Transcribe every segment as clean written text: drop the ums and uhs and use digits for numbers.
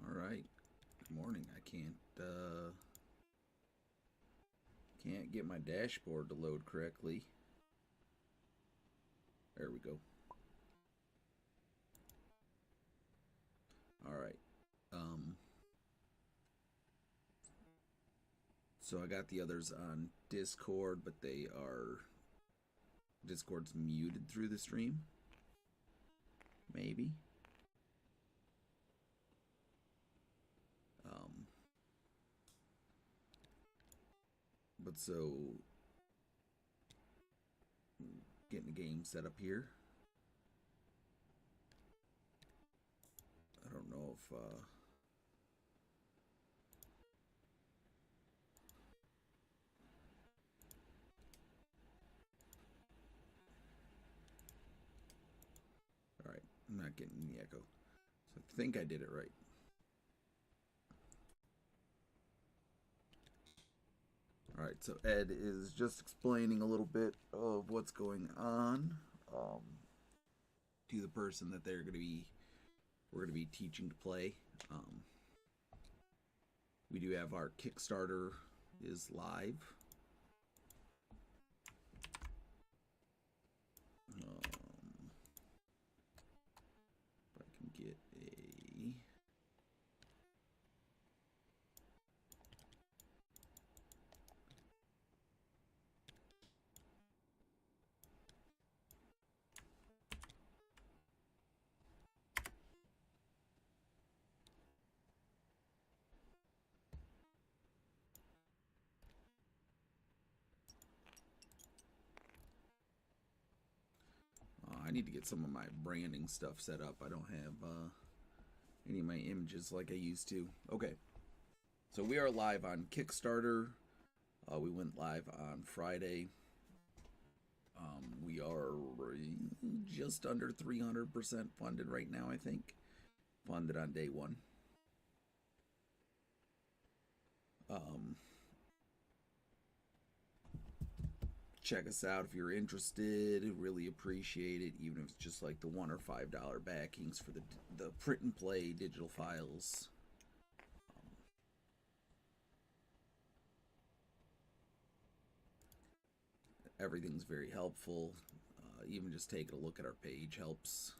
All right. Good morning. I can't get my dashboard to load correctly. There we go. All right. So I got the others on Discord, but Discord's muted through the stream. Maybe. But so getting the game set up here. I don't know if all right, I'm not getting the echo. So I think I did it right. All right, so Ed is just explaining a little bit of what's going on to the person that we're going to be teaching to play. We do have our Kickstarter is live. If I can get a I need to get some of my branding stuff set up. I don't have any of my images like I used to. Okay, so we are live on Kickstarter. We went live on Friday. We are just under 300% funded right now, I think. Funded on day one. Check us out if you're interested. Really appreciate it, even if it's just like the $1 or $5 backings for the print and play digital files. Everything's very helpful. Even just taking a look at our page helps.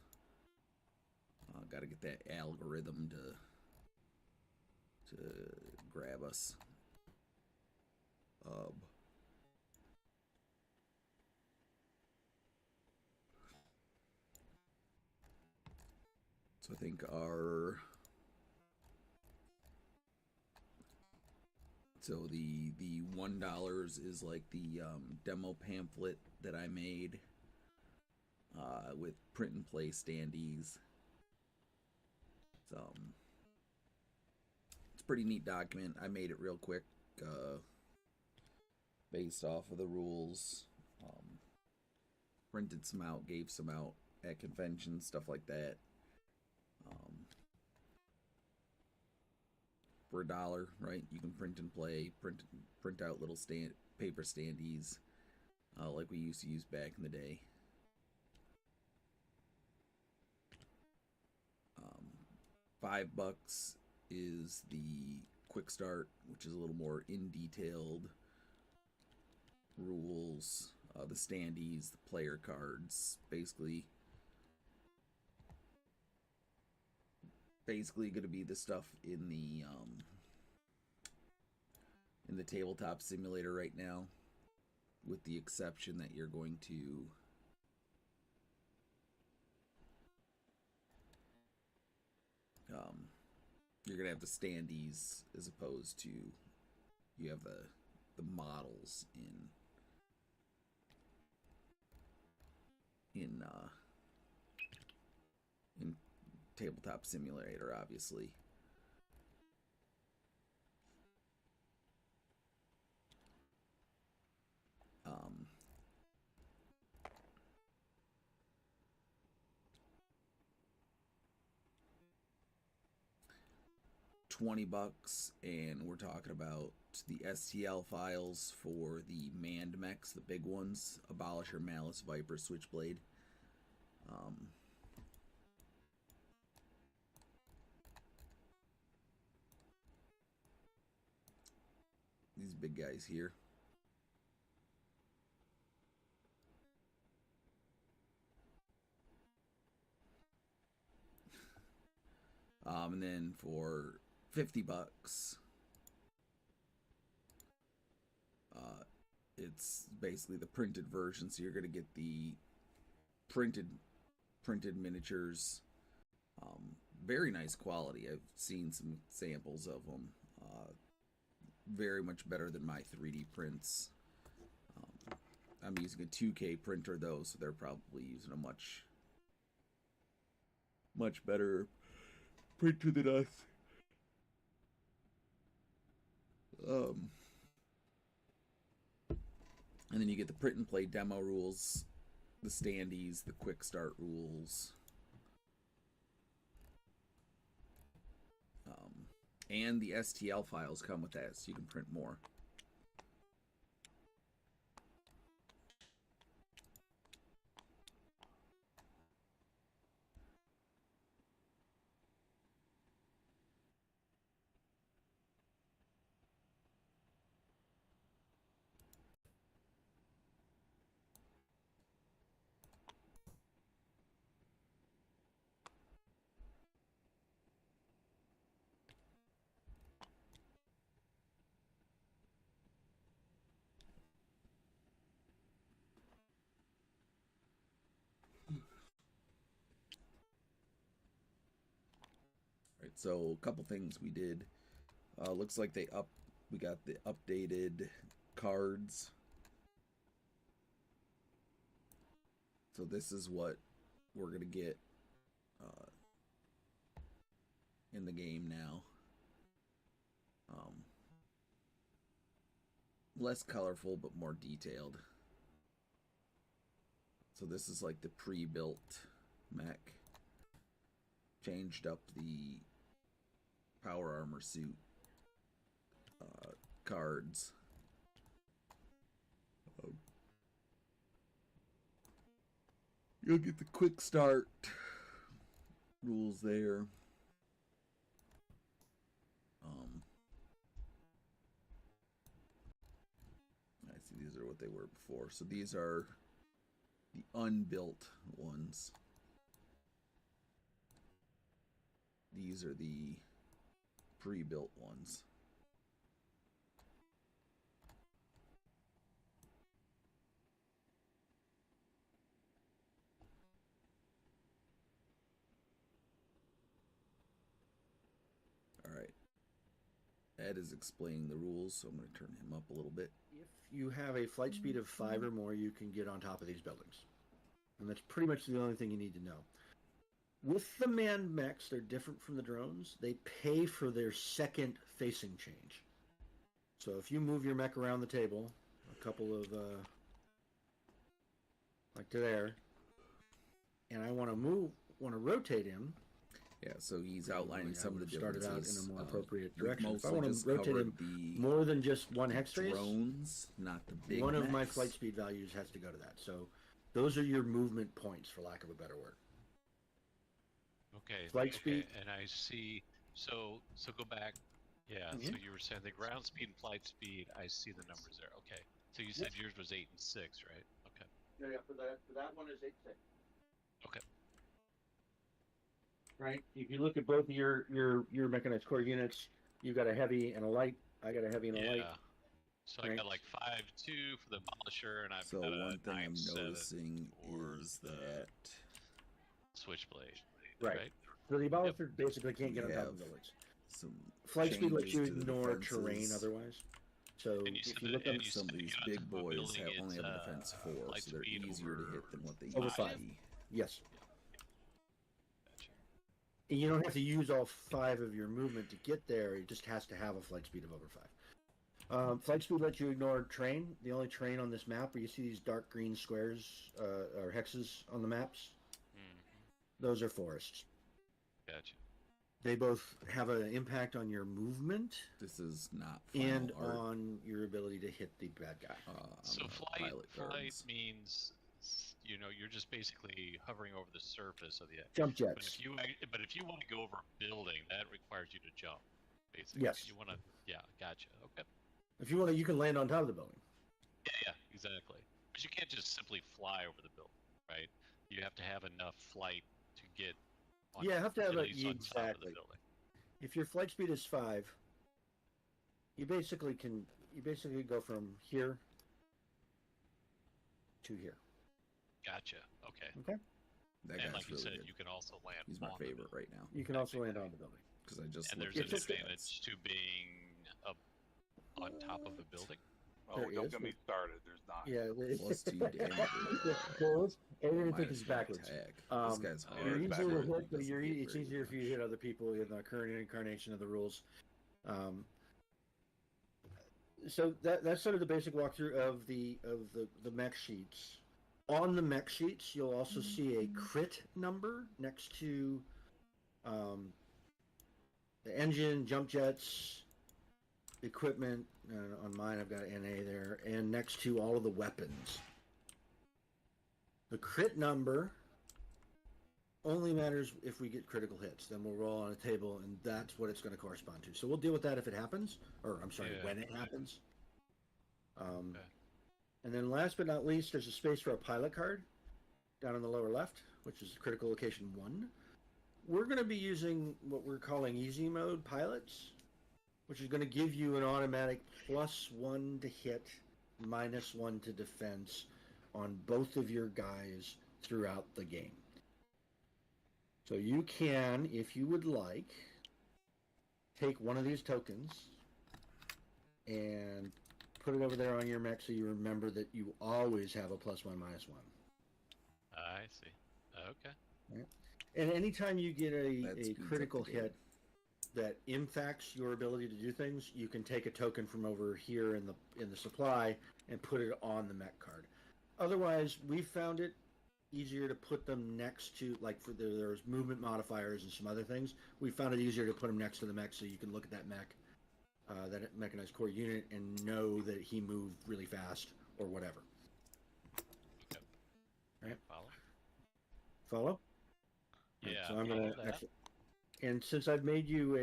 Got to get that algorithm to grab us. So I think the $1 is like the demo pamphlet that I made with print and play standees. It's a pretty neat document. I made it real quick, based off of the rules. Printed some out, gave some out at conventions, stuff like that. For $1, right? You can print and play, print out little paper standees, like we used to use back in the day. $5 is the quick start, which is a little more in detailed rules, the standees, the player cards, basically going to be the stuff in the tabletop simulator right now, with the exception that you're going to have the standees, as opposed to you have the models in tabletop simulator, obviously. $20, and we're talking about the STL files for the manned mechs, the big ones: Abolisher, Malice, Viper, Switchblade. These big guys here. And then for $50, it's basically the printed version, so you're going to get the printed miniatures. Very nice quality. I've seen some samples of them. Very much better than my 3D prints. I'm using a 2K printer though, so they're probably using a much better printer than us. And then you get the print and play demo rules, the standees, the quick start rules, and the STL files come with that, so you can print more. Right, so a couple things we did. Looks like we got the updated cards. So this is what we're gonna get in the game now. Less colorful, but more detailed. So this is like the pre-built mech. Changed up the power armor suit cards. You'll get the quick start rules there. I see these are what they were before. So these are the unbuilt ones. These are the pre-built ones. Alright. Ed is explaining the rules, so I'm going to turn him up a little bit. If you have a flight speed of 5 or more, you can get on top of these buildings. And that's pretty much the only thing you need to know. With the manned mechs, they're different from the drones. They pay for their second facing change. So if you move your mech around the table, a couple of, like to there, and I want to rotate him. Yeah, so he's outlining some of the differences. Started out in a more appropriate direction. If I want to rotate him more than just one hex trace, drones, not the big one mechs. of my flight speed values has to go to that. So those are your movement points, for lack of a better word. Okay. Flight Okay. speed. And I see. So go back. Yeah. So Mhm. you were saying the ground speed and flight speed. I see the numbers there. Okay. So you Yep. said yours was 8 and 6, right? Okay. Yeah, for that one is 8.6. Okay. Right. If you look at both of your mechanized core units, you've got a heavy and a light. I got a heavy and a light. Yeah. So I Right. got like 5-2 for the Polisher, and I've So got a one thing I'm 9-7 noticing for is the that Switchblade. Right. Right. So the Yep. abolisher basically can't we get on top have of buildings. some Flight speed lets changes you to the ignore terrain defenses. otherwise. So And you said if you that, look and on you Some said of to these get on big top of a boys building, only it's have a defense 4, flight so they're speed easier to over hit than what they over used to 5. be. Yes. Gotcha. And you don't have to use all 5 of your movement to get there. It just has to have a flight speed of over 5. Flight speed lets you ignore terrain. The only terrain on this map where you see these dark green squares or hexes on the maps, those are forests. Gotcha. They both have an impact on your movement This is not and final art. on your ability to hit the bad guy. So on the flight pilot flight guards. means you're just basically hovering over the surface of the. Jump But jets. if you want to go over a building, that requires you to jump. Basically, Yes. you want to. Yeah, gotcha. Okay. If you want to, you can land on top of the building. Yeah, exactly. But you can't just simply fly over the building, right? You have to have enough flight to get. On, Yeah, have to have at a least on top of the exactly. building. If your flight speed is 5, you basically go from here to here. Gotcha. Okay. Okay. That And guy's like you really said, good. you can also land. He's my on the favorite building. right now You can also land on the building. because I just And looked there's at an his stats. advantage to being up on top of the building. Oh, There don't is. get me started. There's not. Yeah. Plus 2 damage. Everything Minus is 1 backwards. attack. This guy's Yeah, You're hard. it's easier to backwards. hit, but He doesn't hit it's very easier if you much. hit other people in the current incarnation of the rules. So that's sort of the basic walkthrough of the mech sheets. On the mech sheets, you'll also see a crit number next to the engine, jump jets, equipment. On mine, I've got an NA there, and next to all of the weapons. The crit number only matters if we get critical hits. Then we'll roll on a table, and that's what it's going to correspond to. So we'll deal with that if it happens, or I'm sorry, Yeah, when it right. happens. Okay. And then last but not least, there's a space for a pilot card down in the lower left, which is critical location 1. We're going to be using what we're calling easy mode pilots, which is going to give you an automatic +1 to hit, -1 to defense on both of your guys throughout the game. So you can, if you would like, take one of these tokens and put it over there on your mech so you remember that you always have a +1, -1. I see. Okay. And anytime you get That a speeds up critical the game. hit that impacts your ability to do things, you can take a token from over here in the supply and put it on the mech card. Otherwise, we found it easier to put them next to, like, there's movement modifiers and some other things. We found it easier to put them next to the mech so you can look at that mech, that mechanized core unit, and know that he moved really fast or whatever. Okay. Right. Follow. Follow? Yeah. Right, so I'm follow gonna that. actually, and since I've made you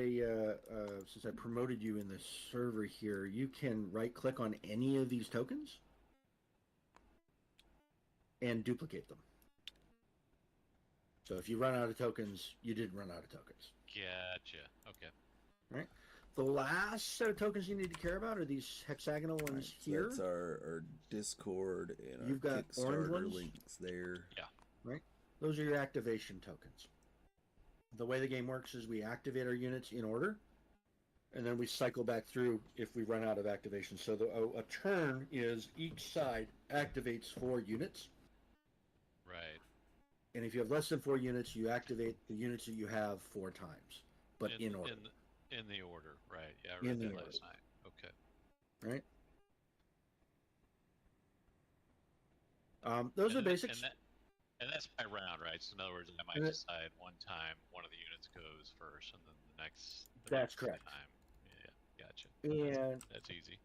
since I promoted you in the server here, you can right-click on any of these tokens and duplicate them. So if you run out of tokens, you didn't run out of tokens. Gotcha. Okay. Right? The last set of tokens you need to care about are these hexagonal ones Alright, so here. that's our Discord and You've our got orange Kickstarter ones? links there. Those are your activation tokens. The way the game works is we activate our units in order, and then we cycle back through if we run out of activation. So a turn is each side activates 4 units, Right. and if you have less than 4 units, you activate the units that you have 4 times, but in order. In the order, right? Yeah, I In read the that order. last night. Okay. Right? Those are And basics. And that's by round, right? So in other words, I might And it- decide one time one of the units goes first, and then the next. That's next correct. Time. Yeah, gotcha. And That's easy.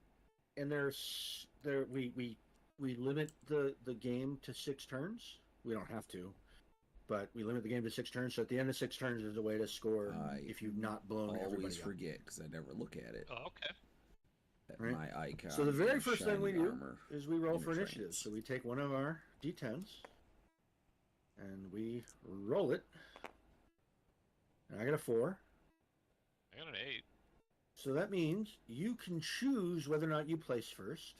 we limit the game to 6 turns. We don't have to, but we limit the game to 6 turns. So at the end of 6 turns is a way to score I if you've not blown everybody always up. forget because I never look at it. Oh, okay. At Right. my icon. So the very and first thing we shiny do armor is we roll in for the initiative. trains. So we take one of our d10s and we roll it. And I got a 4. I got an 8. So that means you can choose whether or not you place first.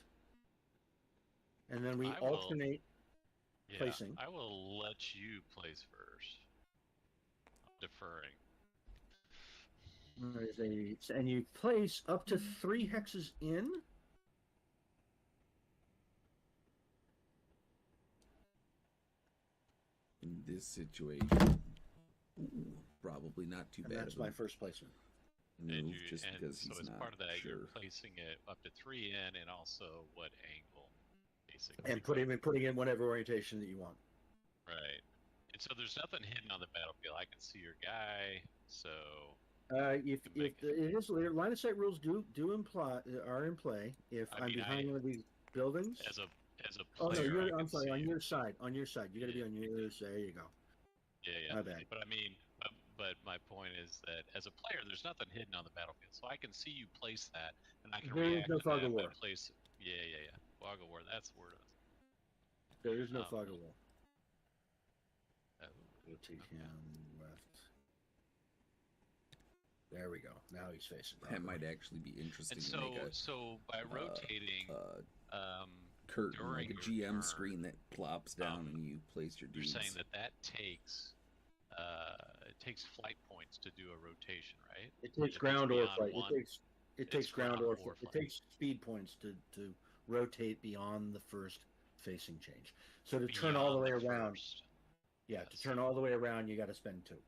And then we I will- alternate Yeah, placing. I will let you place first. I'm deferring. And you place up to 3 hexes in. In this situation, probably not too And bad. that's of my a first placement. move, just and because so he's as not part of that, sure. you're placing it up to 3 in, and also what angle, basically. And putting in whatever orientation that you want. Right. And so there's nothing hidden on the battlefield. I can see your guy, so If it is line of sight rules are in play if I I'm mean, behind one of these buildings. as a Oh no, player, I'm sorry. see On you. your side. On your side. You got to be Yeah. on yours. There you go. Yeah. My bad. But I mean, but my point is that as a player, there's nothing hidden on the battlefield, so I can see you place that, and I can There is react no to fog that of by war. place. Yeah. Fog of war. That's the word. There is no Um, fog of war. Oh, Rotate him left. There we go. Now he's facing. That might actually be interesting and to make a so by rotating, curtain, during like a your GM turn, screen that plops down and you place your you're dudes. saying that takes it takes flight points to do a rotation, right? It takes If ground it's or beyond flight. one, It takes ground or flight. It flight. takes speed points to rotate beyond the first facing change. So to turn all the way beyond around, first. yeah, Yes. to turn all the way around, you got to spend 2.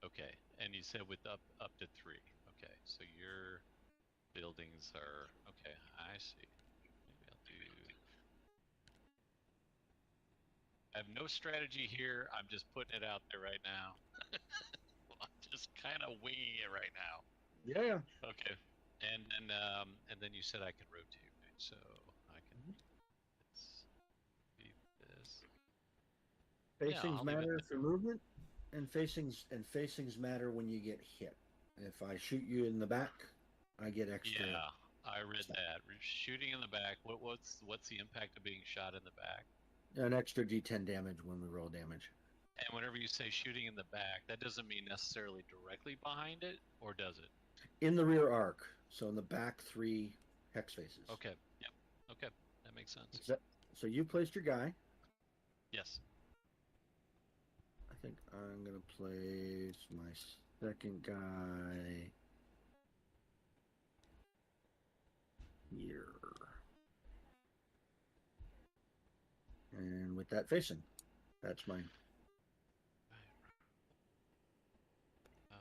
Okay, and you said with up to 3. Okay, so your buildings are okay. I see. Maybe I'll do. I have no strategy here. I'm just putting it out there right now. I'm just kind of winging it right now. Yeah. Okay, and then you said I can rotate, right? So I can beat this. Facings I'll leave it matter there. for movement, and facings matter when you get hit. If I shoot you in the back, I get extra. Yeah, I read that. Shooting in the back. What's the impact of being shot in the back? An extra D10 damage when we roll damage. And whenever you say shooting in the back, that doesn't mean necessarily directly behind it, or does it? In the rear arc, so in the back 3 hex faces. Okay. Yep. Okay. That makes sense. So you placed your guy. Yes. I think I'm gonna place my second guy here. And with that facing, that's mine. Um,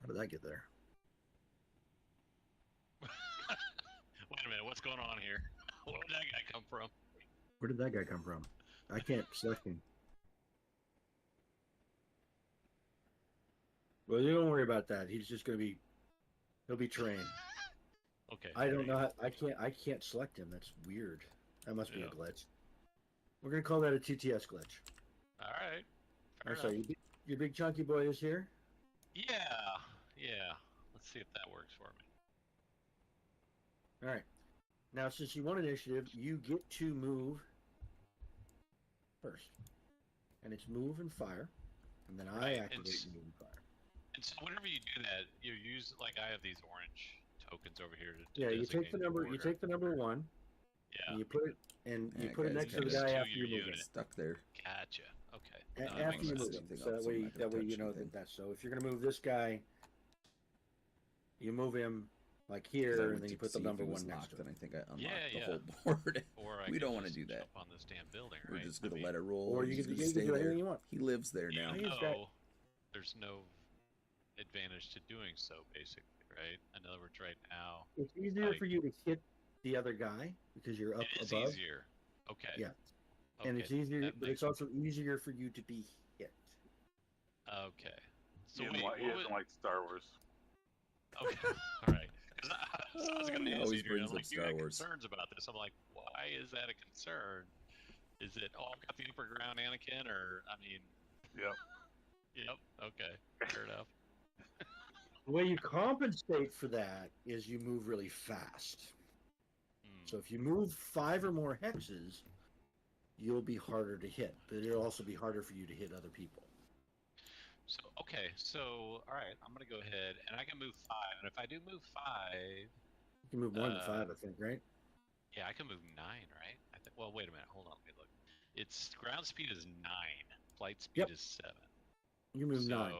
How did I get there? Wait a minute. What's going on here? Where did that guy come from? Where did that guy come from? I can't select him. Well, you don't worry about that. He's just gonna be. He'll be trained. Okay. I don't know. I can't select him. That's weird. That must be a Yeah. glitch. We're gonna call that a TTS glitch. All right. Fair So enough. your big chunky boy is here. Yeah. Let's see if that works for me. All right. Now, since you won initiative, you get to move first, and it's move and fire, and then I Right, and activate move and fire. And so whenever you do that, you use like I have these orange tokens over here to Yeah, you take the designate number. You order. take the number 1. Yeah. And you put it and you Yeah, put it guys, next to the you guy just after do you your move unit. it. Stuck there. Gotcha. Okay. A- No, that after makes you sense. move Anything it, so else, that I'm way not gonna touch you know anything. that's so. If you're gonna move this guy, you move him like 'Cause I here, went and then you to put the see if number it was 1 next locked, to and it. I think I unlocked Yeah, the yeah. whole board. Or I We could don't wanna just do that. jump on this damn building, We're right? just I gonna mean, let it roll. Or He's you gonna can stay do there. anything you want. He lives there even now. He's got- though there's no advantage to doing so, basically, right? In other words, right now, It's easier like- for you to hit the other guy because you're up it is above. easier. Okay. Yeah. Okay. And it's easier, that but makes- it's also easier for you to be hit. Okay. So He wait, doesn't what like Star Wars. Okay. All right. 'Cause So I was going to He ask always you, brings I'm up like, you Star got Wars. concerns about this. I'm like, why is that a concern? Is it, oh, I've got the upper ground, Anakin, or, I mean... Yep. Yep, okay, fair enough. The way you compensate for that is you move really fast. So if you move 5 or more hexes, you'll be harder to hit, but it'll also be harder for you to hit other people. So, okay, so, all right, I'm going to go ahead, and I can move 5, and if I do move 5... You can move more than 5, I think, right? Yeah, I can move 9, right? I think. Well, wait a minute, hold on, let me look. Its ground speed is 9, flight speed is 7. You move 9.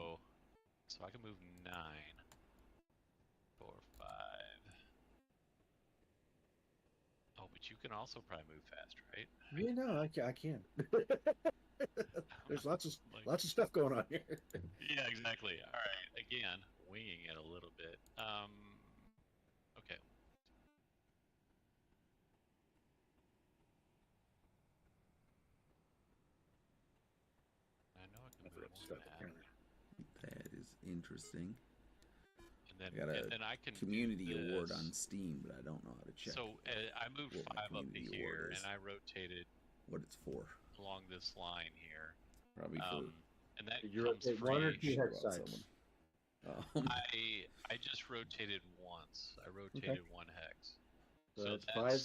So I can move 9, 4, 5. Oh, but you can also probably move fast, right? Yeah, no, I can. There's lots of Like- lots of stuff going on here. Yeah, exactly. All right, again, winging it a little bit. Okay. I know I can move more than that. That is interesting. And I got a then I can community do award this. on Steam, but I don't know how to check So I moved what my 5 up to community here, award is. and I rotated what it's for. along this line here. Probably for And that You comes rotate 1 or 2 free. hex about sites. someone. I just rotated once. I rotated 1 hex. So that's 5.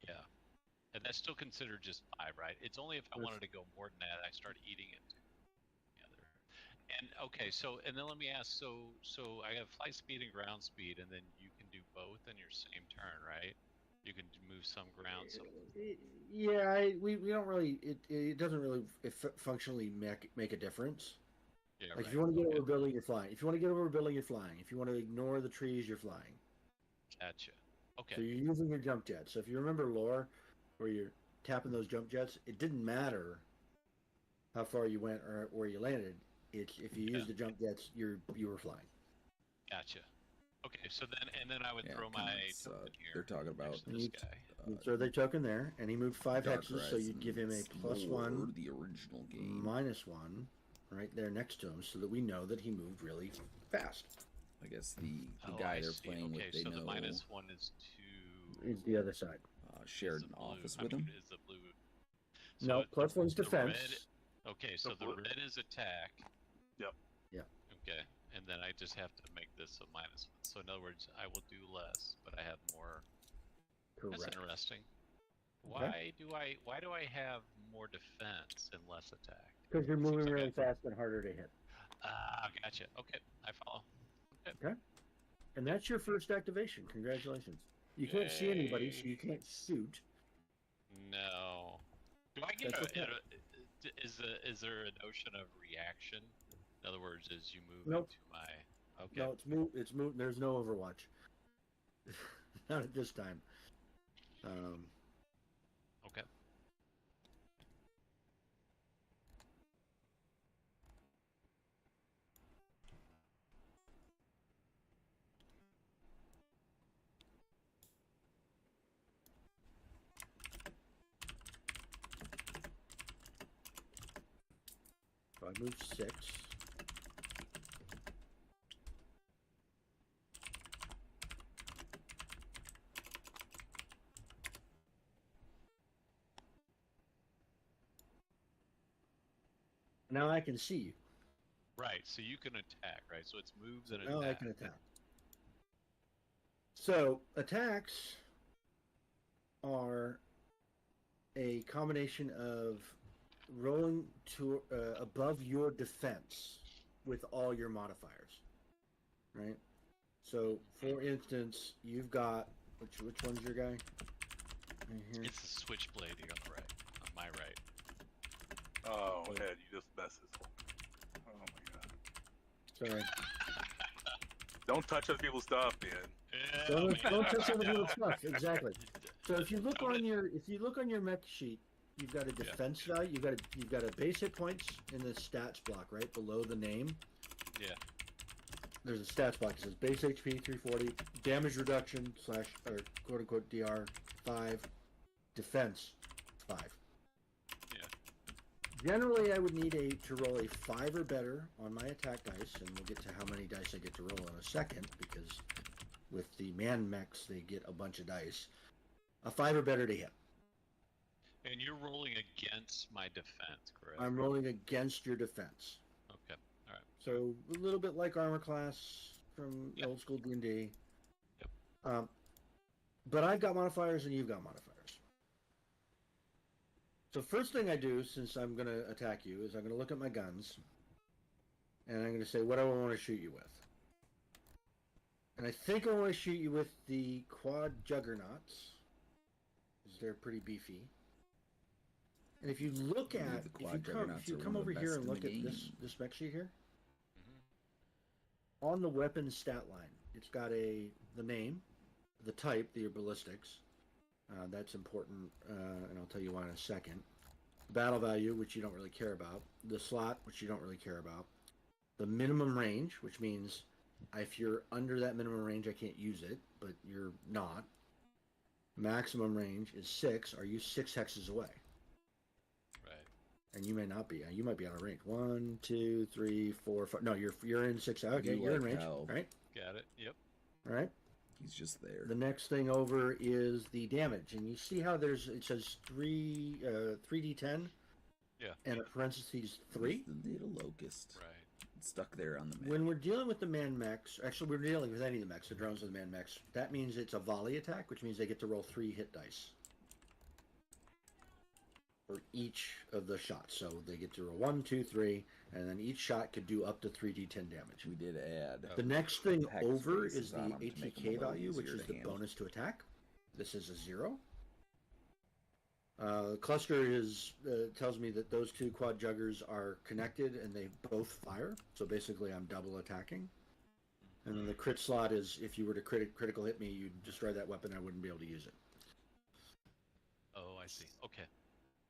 Yeah. And that's still considered just 5, right? It's only if I Yes. wanted to go more than that, I start eating it together. And okay, so and then let me ask, so I have flight speed and ground speed, and then you can do both in your same turn, right? You can move some ground, some. Yeah, we don't really. It doesn't really functionally make a difference. Yeah, Like right. if you want to get okay. over a building, you're flying. If you want to get over a building, you're flying. If you want to ignore the trees, you're flying. Gotcha. Okay. So you're using your jump jets. So if you remember lore, where you're tapping those jump jets, it didn't matter how far you went or where you landed. If you used the jump jets, you were flying. Gotcha. Okay, so then I would Yeah, throw my token here. they're talking about next to this guy. You'd throw the token there, and he moved 5 Dark hexes, so you'd give him a Horizons +1, lore, the original game. -1, right there next to him, so that we know that he moved really fast. I guess the Oh, guy I they're see. playing Okay, with, they so know the -1 is Is the other side. shared is an the blue. office I with mean, him. Is the blue? No, +1's the defense. red- okay, so the red is attack. Yep. Yeah. Okay, and then I just have to make this a -1. So in other words, I will do less, but I have more. Correct. That's interesting. Okay. Why do I have more defense and less attack? Because you're Seems moving like really fast and harder to hit. Ah, gotcha. Okay, I follow. And that's your first activation. Congratulations. You can't see anybody, so Yay. you can't shoot. No. Do I get That's is there a notion of reaction? In other words, as you move Nope. into my okay. No, it's move. There's no Overwatch. Not at this time. Okay. So I moved 6. Now I can see you. Right. So you can attack, right? So it's moves and Now attack. I can attack. So attacks are a combination of rolling to above your defense with all your modifiers, right? So, for instance, you've got which one's your guy? Right here. It's the switchblade here on the right, on my right. Oh, Ed, you just messes. Oh my god. Sorry. Don't touch other people's stuff, man. Yeah, Don't man. touch other people's stuff. Exactly. So if you look Don't on your mech sheet, you've got a defense value. You've got a base hit points in the stats block right below the name. Yeah. There's a stats block. It says base HP 340, damage reduction / or quote unquote DR 5, defense 5. Yeah. Generally, I would need to roll a 5 or better on my attack dice, and we'll get to how many dice I get to roll in a second because With the man mechs, they get a bunch of dice. A 5 or better to hit. And you're rolling against my defense, correct? I'm rolling against your defense. Okay. All right. So a little bit like armor class from old school D&D. Yep. But I've got modifiers and you've got modifiers. So first thing I do, since I'm going to attack you, is I'm going to look at my guns. And I'm going to say, what do I want to shoot you with? And I think I want to shoot you with the quad juggernauts. Because they're pretty beefy. And if you look at, if you come over here and look at this spec sheet here, on the weapon stat line, it's got the name, the type, the ballistics. That's important, and I'll tell you why in a second. The battle value, which you don't really care about. The slot, which you don't really care about. The minimum range, which means if you're under that minimum range, I can't use it, but you're not. Maximum range is 6. Are you 6 hexes away? And you may not be. You might be out of range. 1, 2, 3, 4, 5. No, you're in 6. Okay, you're in range. All right. Got it. Yep. All right. He's just there. The next thing over is the damage, and you see how it says 3d10. Yeah. And a parentheses 3. The little locust. Right. It's stuck there on the map. When we're dealing with the man mechs, actually we're dealing with any of the mechs, the drones or the man mechs. That means it's a volley attack, which means they get to roll 3 hit dice for each of the shots. So they get to roll 1, 2, 3, and then each shot could do up to 3d10 damage. We did add. The next thing hex over spaces is the on 'em to make 'em a ATK little value, which easier is to the handle. bonus to attack. This is a 0. Cluster tells me that those 2 quad juggers are connected and they both fire. So basically I'm double attacking. And then the crit slot is if you were to critical hit me, you'd destroy that weapon, I wouldn't be able to use it. Oh, I see. Okay.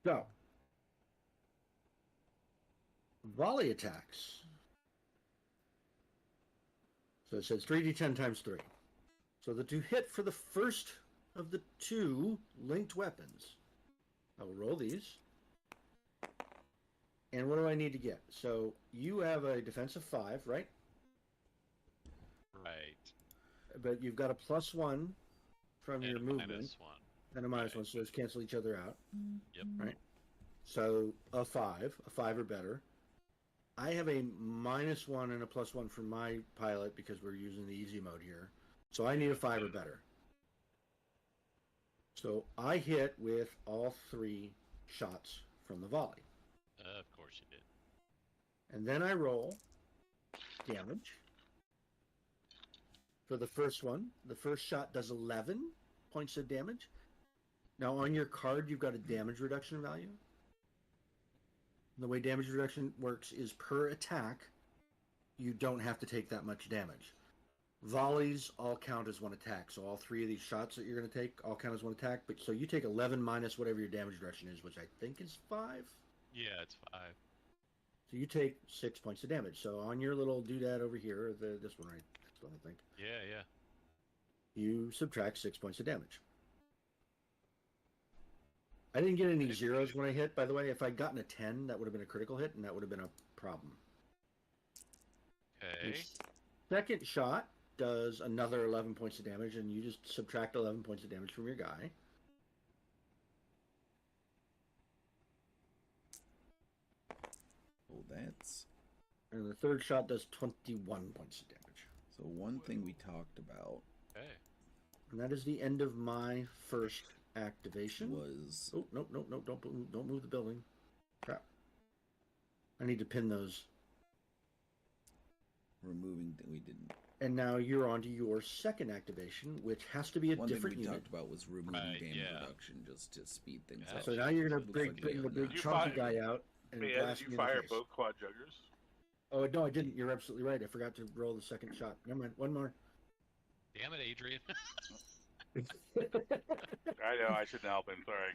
So, volley attacks. So it says 3d10 times 3. So the to hit for the first of the 2 linked weapons. I will roll these. And what do I need to get? So you have a defense of 5, right? Right. But you've got a +1 from And your a movement. -1. And a -1, so those cancel each other out. Yep. Right. So a 5 or better. I have a -1 and a +1 for my pilot because we're using the easy mode here. So I need a 5 or better. So I hit with all 3 shots from the volley. Of course you did. And then I roll damage. For the first one, the first shot does 11 points of damage. Now on your card, you've got a damage reduction value. The way damage reduction works is per attack, you don't have to take that much damage. Volleys all count as 1 attack, so all 3 of these shots that you're going to take all count as 1 attack, but so you take 11 minus whatever your damage reduction is, which I think is 5. Yeah, it's 5. So you take 6 points of damage. So on your little doodad over here, this one right, that's what I think, Yeah. you subtract 6 points of damage. I didn't get any zeros when I hit, by the way. If I'd gotten a 10, that would have been a critical hit, and that would have been a problem. Okay. The second shot does another 11 points of damage, and you just subtract 11 points of damage from your guy. Oh, that's... And the third shot does 21 points of damage. So one thing we talked about Okay. And that is the end of my first activation. was... Oh, no, don't move the building. Crap. I need to pin those. removing... We didn't... And now you're on to your second activation, which has to be a One different thing we unit. talked about was removing Right, damage yeah. reduction just to speed things Yeah. up. So now you're going to Looks bring like the we got big enough. You chunky fire- guy out and Hey, blast did me you in the fire face. both quad juggers? Oh, no, I didn't. You're absolutely right. I forgot to roll the second shot. Never mind. One more. Damn it, Adrian. I know, I shouldn't help him, sorry.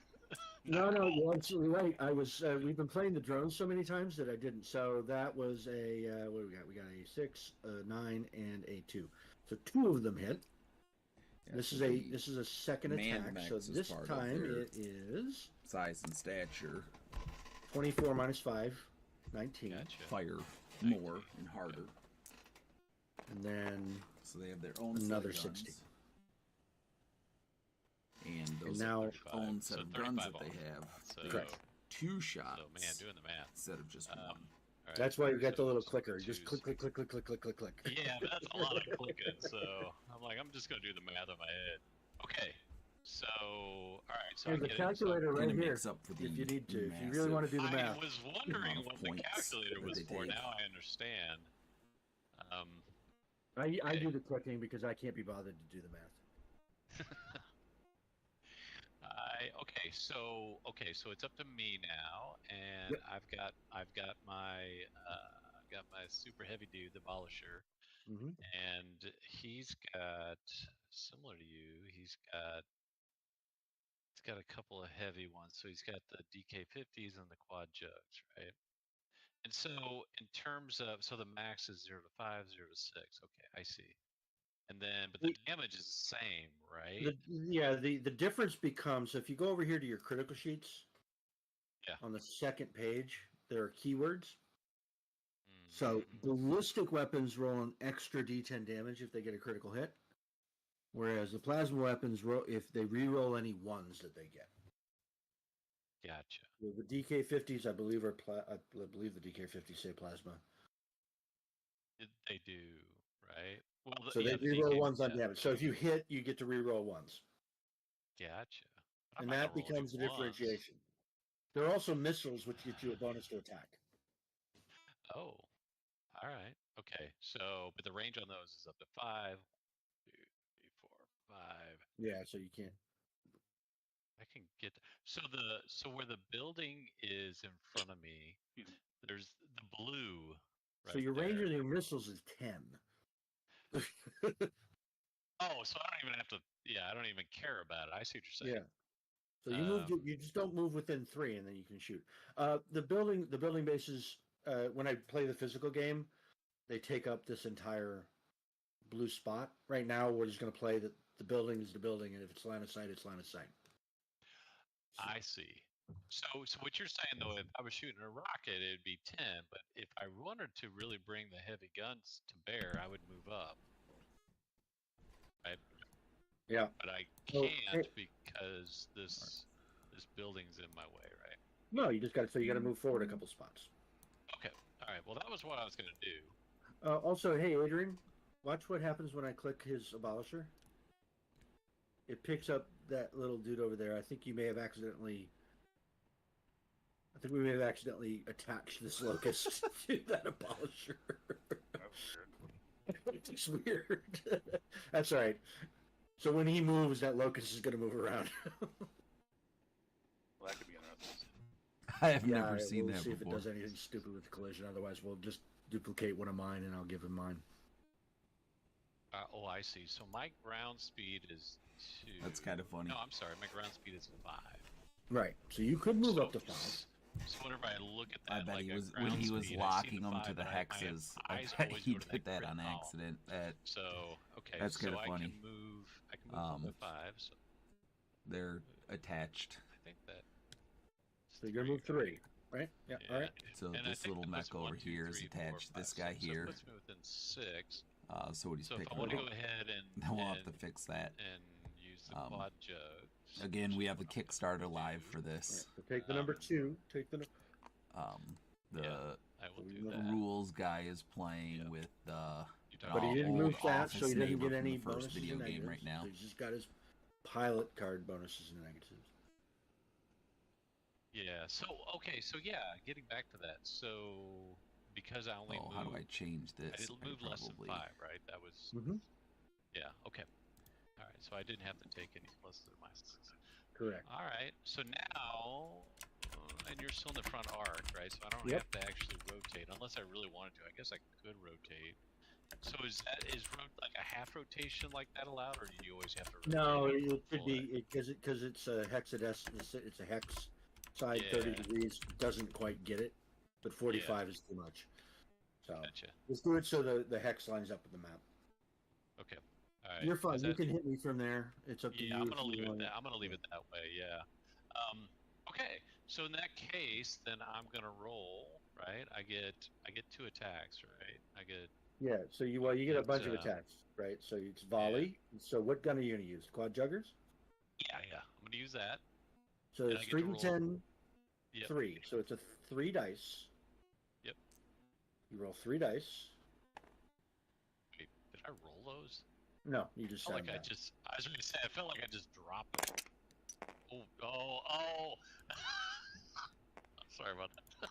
No, you're absolutely right. I was. We've been playing the drones so many times that I didn't. So that was a. What do we got? We got a 6, a 9, and a 2. So 2 of them hit. Yeah, This so is the a second man attack. max So is this part of time their- it is size and stature 24 minus 5, 19. Gotcha. fire 19. more and harder. and then So they have their own set another of guns. 60. And those now- are their own set So of guns 35 that they all. have. So, They Correct. have 2 shots. so man, doing the math. Instead of just one. All right, That's why you got the little so clicker. Just twos. click, click, click, click, click, click, click, click. Yeah, but that's a lot of clicking. So I'm like, I'm just gonna do the math in my head. Okay. So all right. So Here's I the get calculator And right it here. makes up for the If you need to, if you really want to do the I math. was wondering amount of what the points calculator that was they for. take. Now I understand. I Okay. do the clicking because I can't be bothered to do the math. Okay, so it's up to me now, and Yep. I've got my super heavy dude, the Abolisher, Mm-hmm. and he's got similar to you. He's got a couple of heavy ones. So he's got the DK50s and the quad jugs, right? And so in terms of the max is 0 to 5, 0 to 6. Okay, I see. And then but the damage is the same, right? The difference becomes, if you go over here to your critical sheets, Yeah. on the second page, there are keywords. Mhm. So ballistic weapons roll an extra D10 damage if they get a critical hit, whereas the plasma weapons roll if they re-roll any ones that they get. Gotcha. The DK50s, I believe, I believe the DK50s say plasma. They do, right? Well, So they the re-roll DK ones on yeah. damage. So if you hit, you get to re-roll ones, Gotcha. I'm and not that gonna roll any becomes the ones. differentiation. There are also missiles, which get you a bonus to attack. Oh, all right. Okay. So, but the range on those is up to 5, 2, 3, 4, 5. Yeah, so you can't. I can get so where the building is in front of me. There's the blue. Right So your range there. of your missiles is 10. Oh, so I don't even have to. Yeah, I don't even care about it. I see what you're saying. Yeah. So you you just don't move within 3, and then you can shoot. The building bases. When I play the physical game, they take up this entire blue spot. Right now, we're just going to play that the building is the building, and if it's line of sight, it's line of sight. I see. So what you're saying though, if I was shooting a rocket, it'd be 10. But if I wanted to really bring the heavy guns to bear, I would move up. Right. Yeah. But I Well, can't because this building's in my way, right? No, you got to move forward a couple spots. Okay. All right. Well, that was what I was gonna do. Also, hey Adrian, watch what happens when I click his abolisher. It picks up that little dude over there. I think we may have accidentally attached this locust to that abolisher. That's weird. It's weird. That's all right. So when he moves, that locust is going to move around. Well, that could be interesting. I have never seen we'll that see before. if it does anything stupid with the collision. Otherwise, we'll just duplicate one of mine, and I'll give him mine. Oh, I see. So my ground speed is 2. That's kind of funny. No, I'm sorry. My ground speed is 5. Right. So you could move up to 5. So whenever I look at that, I bet like he a was when ground he was speed, I see locking the them 5, to the but I hexes. I eyes bet always he go to that did that grid on column. accident. So okay, That's so kinda I funny. can move. I can move from the 5. So They're attached. I think that. So you're going to move 3, right? Yeah. All right. So And I this think little that puts mech over 1, 2, here is 3, 4, attached to 5, this guy 6. So here. it puts me within 6. So what he's So if I picking want to up. go ahead Then we'll have and to fix that. use the quad jugs. Again, we have a Kickstarter live for this. So take the number 2. Take the. The I will do that. rules guy is playing with the But he didn't old move fast, so office he doesn't neighbor get from any the first bonuses video and game negatives. right now. So he's just got his pilot card bonuses and negatives. Yeah. So okay. So yeah, getting back to that. So because I only moved, how do I change this? I didn't move less than 5, right? That was. Mm-hmm. Yeah. Okay. All right. So I didn't have to take any pluses or minuses. Correct. All right. So now, and you're still in the front arc, right? So I don't Yep. have to actually rotate unless I really wanted to. I guess I could rotate. So is like a half rotation like that allowed, or do you always have to rotate? No, it should full be because it's a hexadecimal. It's a hex side, Yeah. 30 degrees. Doesn't quite get it, but 45 is too much. So Gotcha. let's do it so the hex lines up with the map. Okay. All right. You're fine. Is You that- can hit me from there. It's up to you. Yeah, I'm if gonna you leave it want that. I'm gonna leave it that way. Yeah. Okay. So in that case, then I'm gonna roll. Right. I get 2 attacks. Right. I get Yeah, so you get a It's, bunch of attacks, right? So it's volley. So what gun are you going to use? Quad juggers? Yeah, I'm gonna use that. So And it's I get to roll. 3d10, Yep. 3. So it's a 3 dice. Yep. You roll 3 dice. Wait, did I roll those? No, you just I felt set like them I just. I was gonna say. I felt like I just dropped them. Oh! Sorry about that.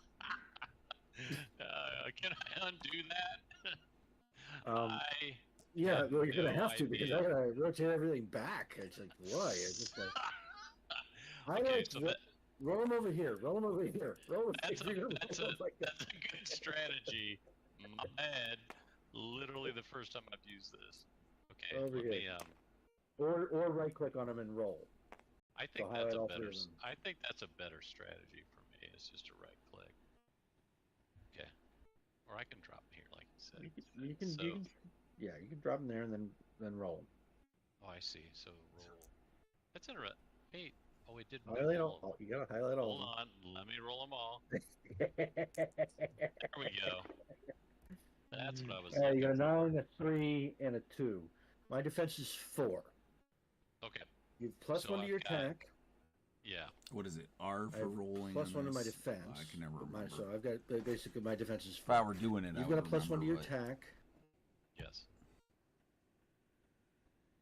Can I undo that? Yeah, have well, you're going no to have to because I idea. got to rotate everything back. It's like, why? It's just like, Okay, so roll them over here. Roll them over here. Roll them. that's a You're gonna that's roll a them like that. that's a good strategy. My bad. Literally the first time I've used this. Okay, Over let here. me Or right click on them and roll. I think highlight that's a all three better. of them. I think that's a better strategy for me. It's just a right click. Okay, or I can drop them here, like you said. You can drop them there and then roll them. Oh, I see. So roll. That's interesting. Hey, oh, it did Highlight all of them. all. You gotta highlight all. Hold on, let me roll them all. of them. There we go. That's what I was looking You got a for. 9, a 3, and a 2. My defense is 4. Okay. You have plus So 1 to your I've got- attack. Yeah. What is it? R I for have rolling. plus on 1 to my this? defense. I can never remember. So I've got basically my defense is If 4. I were doing it, You've I got a would plus 1 to your remember, attack. Yes.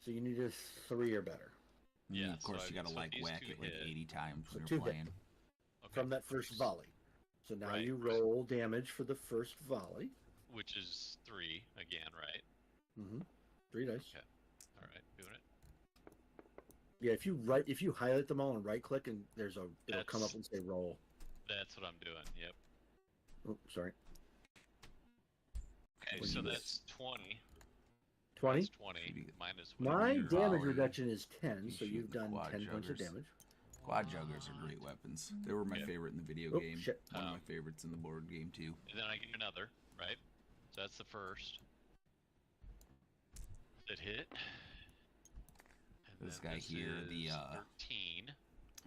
So you need a 3 or better Yeah. Of course, so you gotta so like these whack two it like hit. 80 times So when 2 you're hit. playing. Okay. from that first volley. So now Right. you roll damage for the first volley. Which is 3 again, right? 3 dice. Okay. All right, doing it. Yeah, if you highlight them all and right click and it'll come up and say roll. That's what I'm doing. Yep. Oh, sorry. Okay, What do so you get? that's 20. 20. That's 20 minus what My your damage volley, reduction is 10, you so shoot you've the done quad 10 points of juggers. damage. Quad juggers are great weapons. They were my Yeah. favorite in the video Oh, game. shit. One of my favorites in the board game too. And then I get another, right? So that's the first. That hit. And This then guy here, the 13.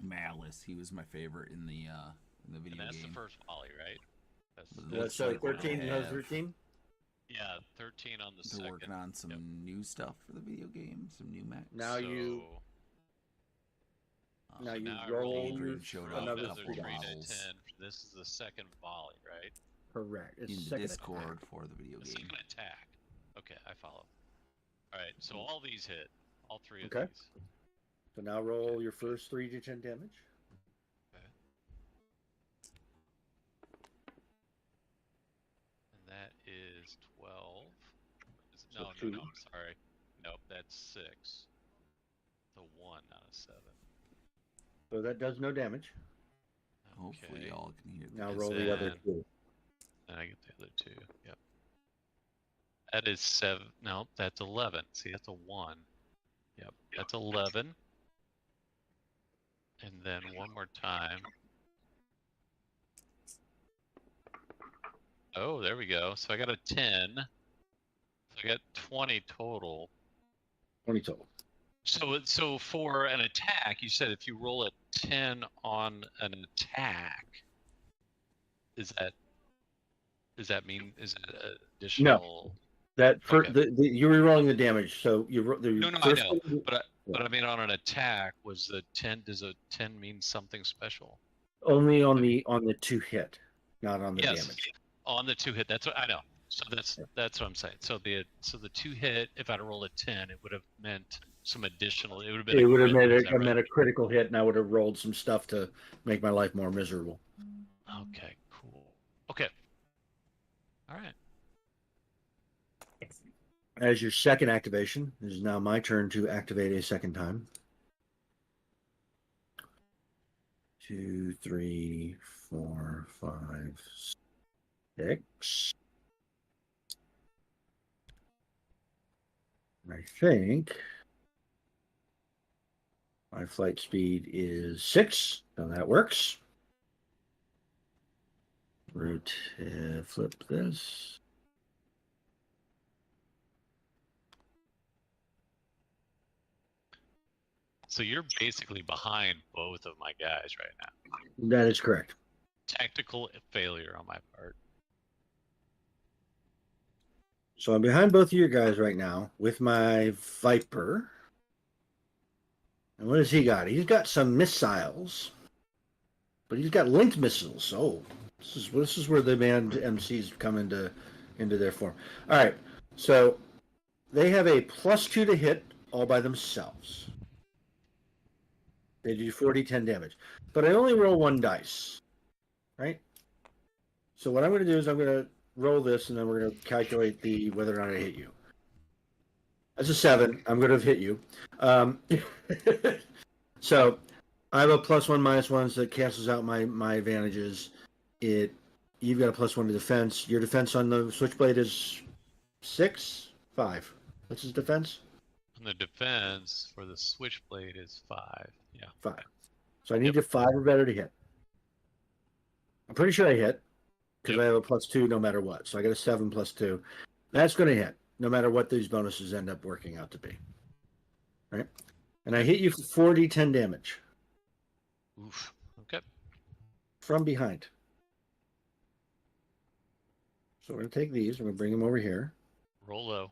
Malice, he was my favorite in the video And that's game. the first volley, right? That's But Yeah, looks so like we're 13, gonna another have- 13. Yeah, 13 on the They're second. working on some new stuff for the video game, some new mechs. Now you Um, now so you now I roll Adrian showed up another with a 3 couple dice. models 10. This is the second volley, right? Correct. It's in the second Discord attack. for the video The game. second attack. Okay, I follow. All right, so all these hit. All 3 of Okay. these. So now roll your first 3d10 damage. Okay. And that is 12. So No, two. I'm sorry. Nope, that's 6. The 1, not a 7. So that does no damage. Hopefully Okay. y'all can hear Now this. roll the other then- 2. And I get the other 2. Yep. That is 7. No, that's 11. See, that's a 1. Yep, that's 11. And then one more time. Oh, there we go. So I got a 10. So I got 20 total. 20 total. So for an attack, you said if you roll a 10 on an attack, is that additional? That for Okay. you're re-rolling the damage, so you No, I first know, one- but I mean on an attack, was the 10? Does a 10 mean something special? only on the 2 hit, not on the Yes, damage. on the 2 hit. That's what I know. So that's what I'm saying. So the 2 hit, if I'd rolled a 10, it would have meant some additional. It would have been. It would have crit, is that right? meant a critical hit, and I would have rolled some stuff to make my life more miserable. Okay, cool. Okay. All right. As your second activation, it is now my turn to activate a second time. 2, 3, 4, 5, 6. I think my flight speed is 6, so that works. Flip this. So you're basically behind both of my guys right now. That is correct. Tactical failure on my part. So I'm behind both of you guys right now with my Viper. And what has he got? He's got some missiles, but he's got linked missiles. Oh, this is where the manned MCs come into their form. All right, so they have a +2 to hit all by themselves. They do 4d10 damage, but I only roll 1 dice, right? So what I'm going to do is I'm going to roll this, and then we're going to calculate whether or not I hit you. That's a 7. I'm going to have hit you. So I have a +1 -1, so that cancels out my advantages. You've got a +1 to defense. Your defense on the switchblade is 6, 5. What's his defense? And the defense for the switchblade is 5. Yeah. 5. So I need a 5 or better to hit. I'm pretty sure I hit because I have a +2 no matter what. So I got a 7 +2. That's going to hit no matter what these bonuses end up working out to be. Right? And I hit you for 4d10 damage. Oof. Okay. From behind. So we're going to take these. We're going to bring them over here. Roll low.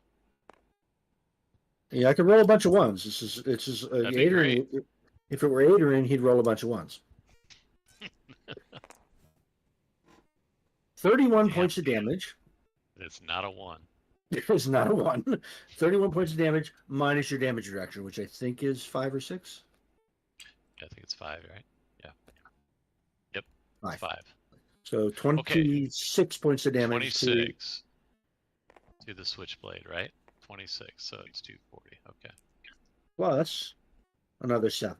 Yeah, I could roll a bunch of ones. It's just Adrian. If it were Adrian, he'd roll a bunch of ones. 31 points of damage. It's not a 1. It's not a 1. 31 points of damage minus your damage reduction, which I think is 5 or 6. Yeah, I think it's 5, right? Yeah. Yep. 5. 5. So 26 points of damage. 26 to the switchblade, right? 26, so it's 240. Okay. Well, that's another 7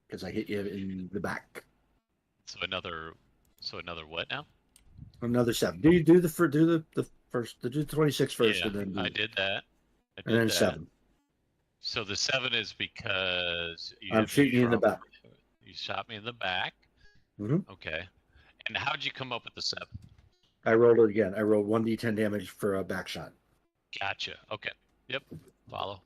because I hit you in the back. So another what now? Another 7. Do the first? Do the 26 first, Yeah, and then I did that. and then 7. So the 7 is because I'm shooting you in the back. You shot me in the back. Mm-hmm. Okay. And how'd you come up with the 7? I rolled it again. I rolled 1d10 damage for a back shot. Gotcha. Okay. Yep. Follow.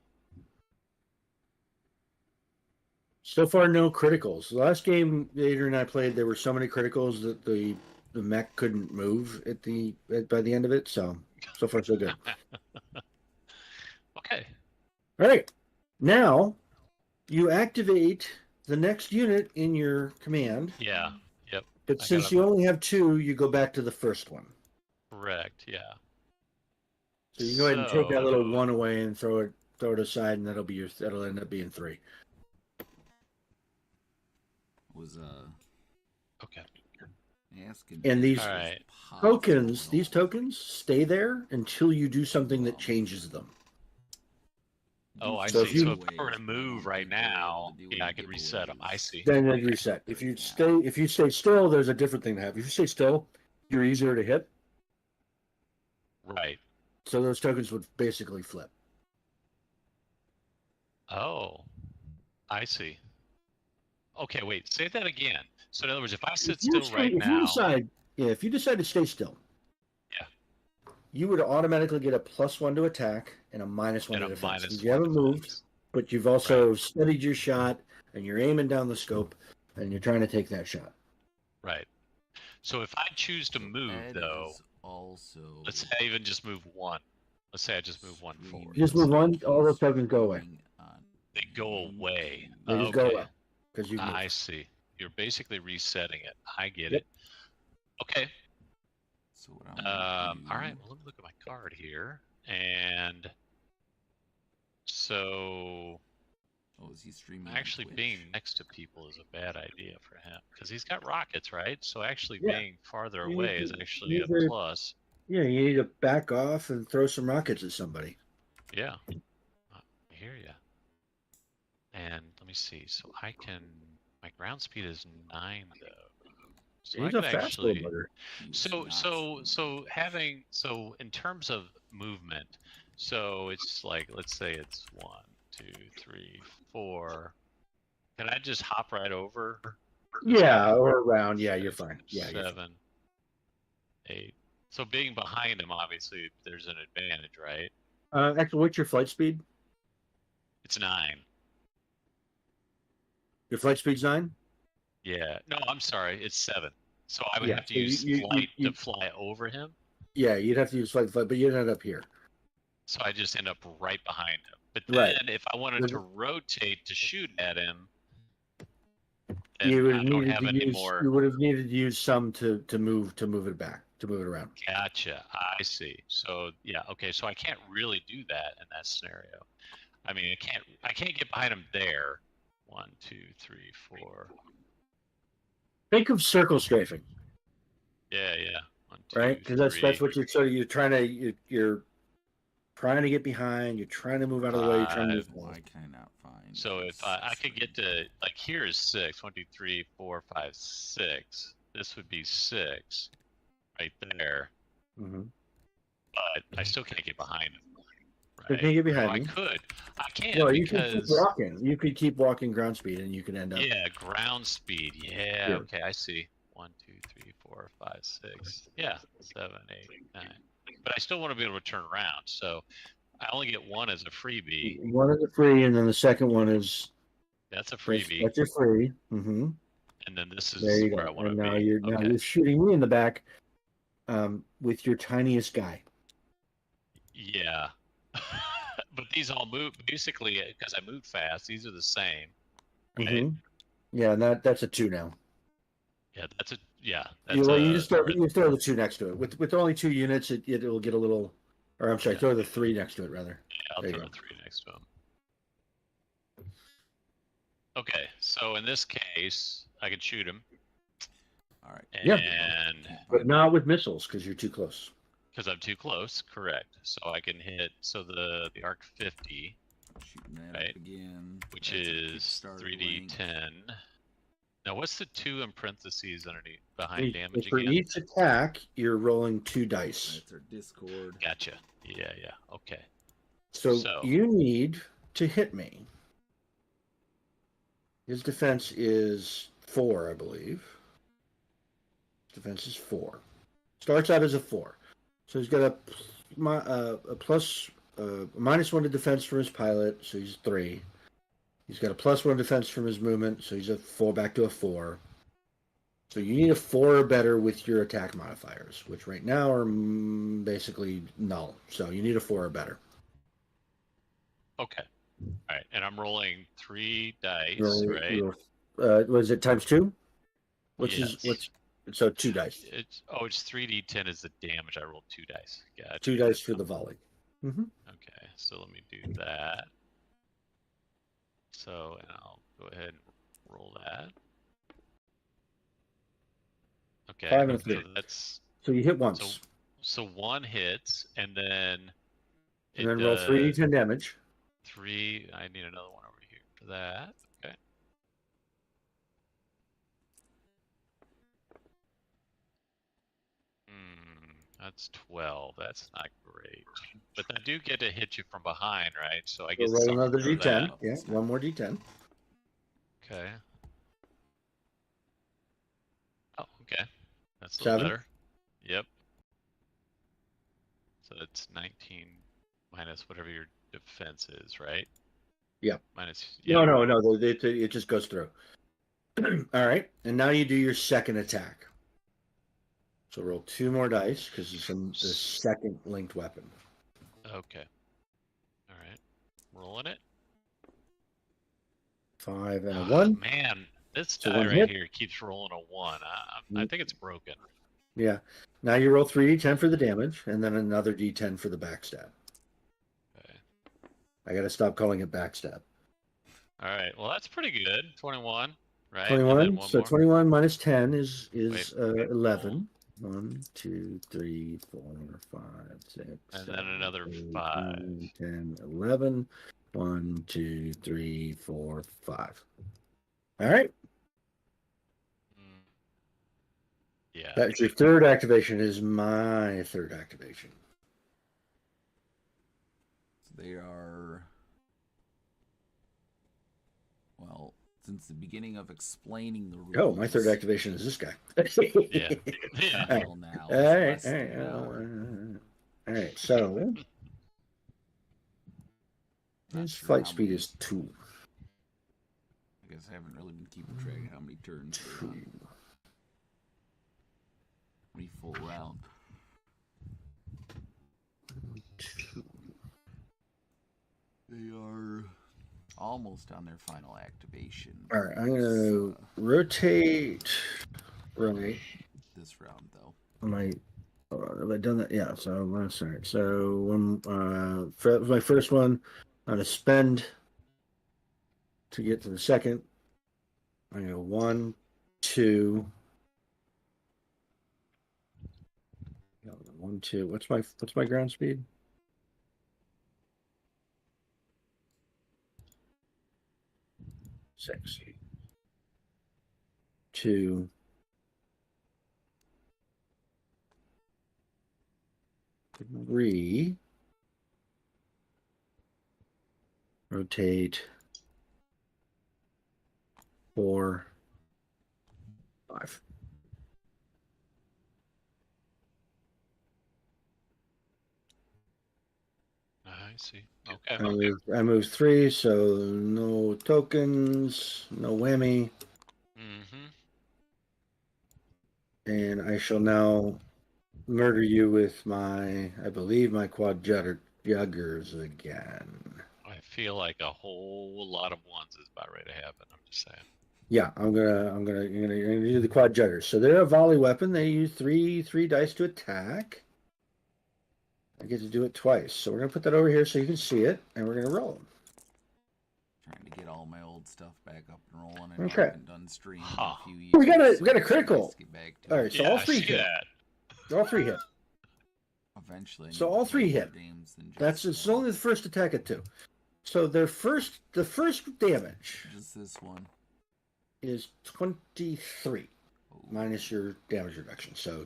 So far, no criticals. The last game Adrian and I played, there were so many criticals that the mech couldn't move by the end of it. So far, so good. Okay. All right. Now, you activate the next unit in your command. Yeah. Yep. But since you only have 2, you go back to the first one. Correct. Yeah. So you go ahead and take that little 1 away and throw it aside, and that'll end up being 3. Okay. Asking. And these right. tokens stay there until you do something that changes them. Oh, I So see. So if I were to move right now, yeah, I could reset them. I see. Then they reset. If you stay still, there's a different thing to have. If you stay still, you're easier to hit. Right. So those tokens would basically flip. Oh, I see. Okay, wait. Say that again. So in other words, if I sit still right now, if you decide to stay still, yeah, you would automatically get a +1 to attack and a -1 to defense. You haven't moved, but you've also steadied your shot, and you're aiming down the scope, and you're trying to take that shot. Right. So if I choose to move, though, let's say I even just move 1. Let's say I just move 1 forward. You just move 1, all those tokens go away. They go away. They just go away because you. I see. You're basically resetting it. I get it. Okay. So what all right. Well, let me look at my card here, and so. Oh, is he streaming? Actually, being next to people is a bad idea for him because he's got rockets, right? So actually, being farther away is actually a plus. Yeah, you need to back off and throw some rockets at somebody. Yeah, I hear you. And let me see. So I can. My ground speed is 9, though. So I could actually. So in terms of movement, so it's like, let's say it's 1, 2, 3, 4. Can I just hop right over? Yeah, or around. Yeah, you're fine. Yeah, 7, 8. So being behind him, obviously, there's an advantage, right? Actually, what's your flight speed? It's 9. Your flight speed's 9? Yeah. No, I'm sorry. It's 7. So I would have to so use flight to fly over him? Yeah, you'd have to use flight, but you'd end up here. So I just end up right behind him. But Right. then if I wanted to rotate to shoot at him, You then would I have don't needed have to any use. more. You would have needed to use some to move it back, to move it around. Gotcha. I see. So yeah, okay. So I can't really do that in that scenario. I mean, I can't get behind him there. 1, 2, 3, 4. Think of circle strafing, Yeah, yeah. 1, 2, right? Because 3. that's what you're trying to you're trying to get behind. You're trying to move out of the way. You're trying to move forward. Why can I not find? So if I could get to, like, here is 6. 1, 2, 3, 4, 5, 6. This would be 6 right there. Mm-hmm. But I still can't get behind him. You Right? can't get behind I me. could. I can't Well, you because could keep walking. You could keep walking ground speed, and you could end up. yeah, ground speed. Yeah. Yeah. Okay, I see. 1, 2, 3, 4, 5, 6. Yeah, 7, 8, 9. But I still want to be able to turn around. So I only get one as a freebie. One is a free, and then the second one is That's a freebie. That's your free. Mm-hmm. And then this is There you where go. I want And to now be. you're shooting me in the back, with your tiniest guy. Yeah. But these all move basically because I moved fast. These are the same. Right? Mm-hmm. Yeah, and that's a 2 now. Yeah, that's a yeah. You just throw the 2 next to it. With only 2 units, it'll get a little. Or I'm sorry, throw the 3 next to it rather. Yeah, I'll throw the 3 next to him. Okay, so in this case, I could shoot him. All right. And but not with missiles because you're too close. Because I'm too close, correct. So I can hit the ARC 50, Shooting that right? up again. Which That's a is Kickstarter 3d10. link. Now what's the 2 in parentheses underneath behind damage For again? each attack, you're rolling 2 dice. That's our Discord. Gotcha. Yeah, yeah. Okay. So you need to hit me. His defense is 4, I believe. Defense is 4. Starts out as a 4. So he's got a -1 to defense from his pilot, so he's 3. He's got a +1 defense from his movement, so he's a 4 back to a 4. So you need a 4 or better with your attack modifiers, which right now are basically null. So you need a 4 or better. Okay. All right, and I'm rolling 3 dice, right? Was it ×2? Yes. So 2 dice. It's 3d10 is the damage. I rolled 2 dice. Gotcha. 2 dice for the volley. Mm-hmm. Okay, so let me do that. So, and I'll go ahead and roll that. Okay. 5 and a 3. So you hit once. So 1 hits, and then. And then roll 3d10 damage. 3. I need another one over here for that. Okay. That's 12. That's not great. But I do get to hit you from behind, right? So I get roll another for d10. that. Yeah, 1 more d10. Okay. Oh, okay. That's a little 7. better. Yep. So it's 19 minus whatever your defense is, right? Yeah. Minus. Yeah. No. It just goes through. All right, and now you do your second attack. So roll 2 more dice because it's the second linked weapon. Okay. All right. Rolling it. 5 and a 1. Man, this So die 1 right hit. here keeps rolling a 1. I think it's broken. Yeah. Now you roll 3d10 for the damage, and then another d10 for the backstab. Okay. I got to stop calling it backstab. All right. Well, that's pretty good. 21, right? 21. So 21 minus 10 is Wait. 11. 1, 2, 3, 4, 5, 6. And 7, then another 8, 5. 9, 10, 11. 1, 2, 3, 4, 5. All right. Yeah. That's your third activation. Is my third activation. They are. Well, since the beginning of explaining the rules. Oh, my third activation is this guy. Yeah. Yeah. Until now, All right. it's less than an hour. All right. So Not his sure flight how speed many- is 2. I guess I haven't really been keeping track of how many turns they're on. How many full round. 2. They are almost on their final activation. All right, I'm gonna rotate. Right. This round, though. Have I done that? Yeah. So I'm sorry. So when for my first one, I'm gonna spend to get to the second. I'm gonna go 1, 2. No, 1, 2. What's my ground speed? Six. 2. Three. Rotate. 4, 5. I see. Okay. I moved 3, so no tokens, no whammy, Mm-hmm. and I shall now murder you with I believe my quad juggers again. I feel like a whole lot of ones is about ready to happen. I'm just saying. Yeah, you're gonna do the quad juggers. So they're a volley weapon. They use three dice to attack. I get to do it twice. So we're gonna put that over here so you can see it, and we're gonna roll. Trying to get all my old stuff back up and rolling. I Okay. haven't done stream in a few years. We got a so critical. let's get back to All it. right, so Yeah, all I 3 see hit. that. All 3 hit. Eventually. I So need all to 3 play more hit. games than That's just it's only the first attack at 2. So the first damage just this one. is 23 minus your damage reduction. So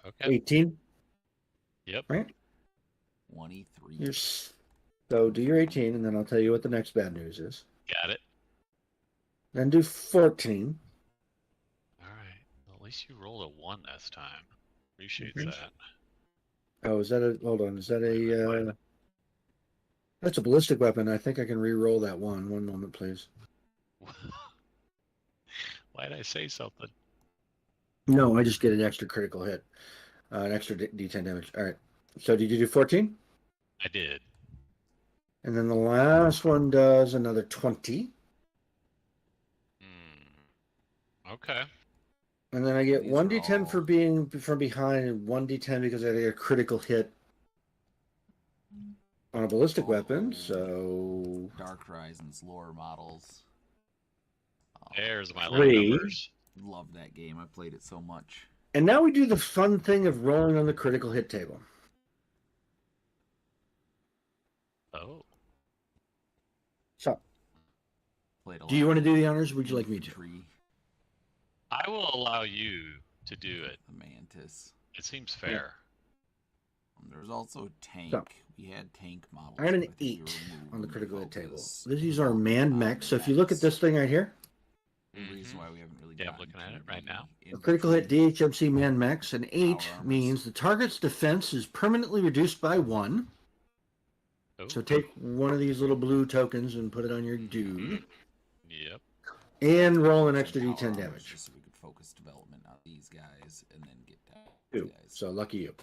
Okay. 18. Yep. Right. 23. So do your 18, and then I'll tell you what the next bad news is. Got it. Then do 14. All right. Well, at least you rolled a 1 this time. Appreciate Mhm. that. Oh, is that a? Hold on. Is that a? That's a ballistic weapon. I think I can re-roll that one. One moment, please. Why'd I say something? No, I just get an extra critical hit, an extra D10 damage. All right. So did you do 14? I did. And then the last one does another 20. Okay. And then I get These 1d10 are for all- being from behind, and 1d10 because I get a critical hit on a ballistic weapon. So Dark Horizons lore models. There's my low 3. numbers. Love that game. I played it so much. And now we do the fun thing of rolling on the critical hit table. Oh. So, Played a do you lot want to of do the honors? Or would you like me to? infantry, I will allow you to do it. The Mantis. It seems fair. There was also tank. So, We had tank models. I got but an think we 8 removed on the them to critical hit table. focus These are manned mechs. So if you look at this thing right here, The reason why we haven't really Yeah, I'm gotten looking at to it right the now. a critical hit infantry. DHMC manned mechs. An 8 Power armors. means the target's defense is permanently reduced by 1. Oh. So take one of these little blue tokens and put it on your dude. Yep. And roll an Some extra power D10 armors damage. Just so we could focus development on these guys and then get down to 2. these guys. So lucky you.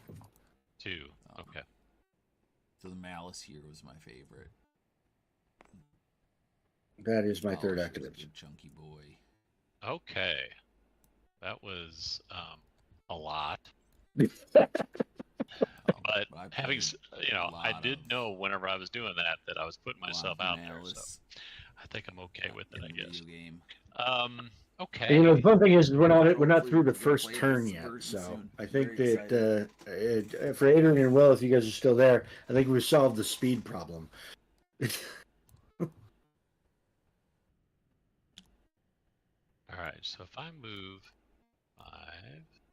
2. Okay. So the Malice here was my favorite. That is my Malice third was a activation. good chunky boy. Okay. That was a lot. But I having, played you know, a I lot did of- know whenever I was doing that I was putting a lot myself of out there. So Malice I think I'm okay with it, in I the guess. video game. Okay. And, you know, the fun thing is we're not through the Hopefully we'll first play turn this yet. version So soon. I think Very that for Adrian and Will, if you guys are still there, I think we've solved the speed problem. All right. So if I move 5,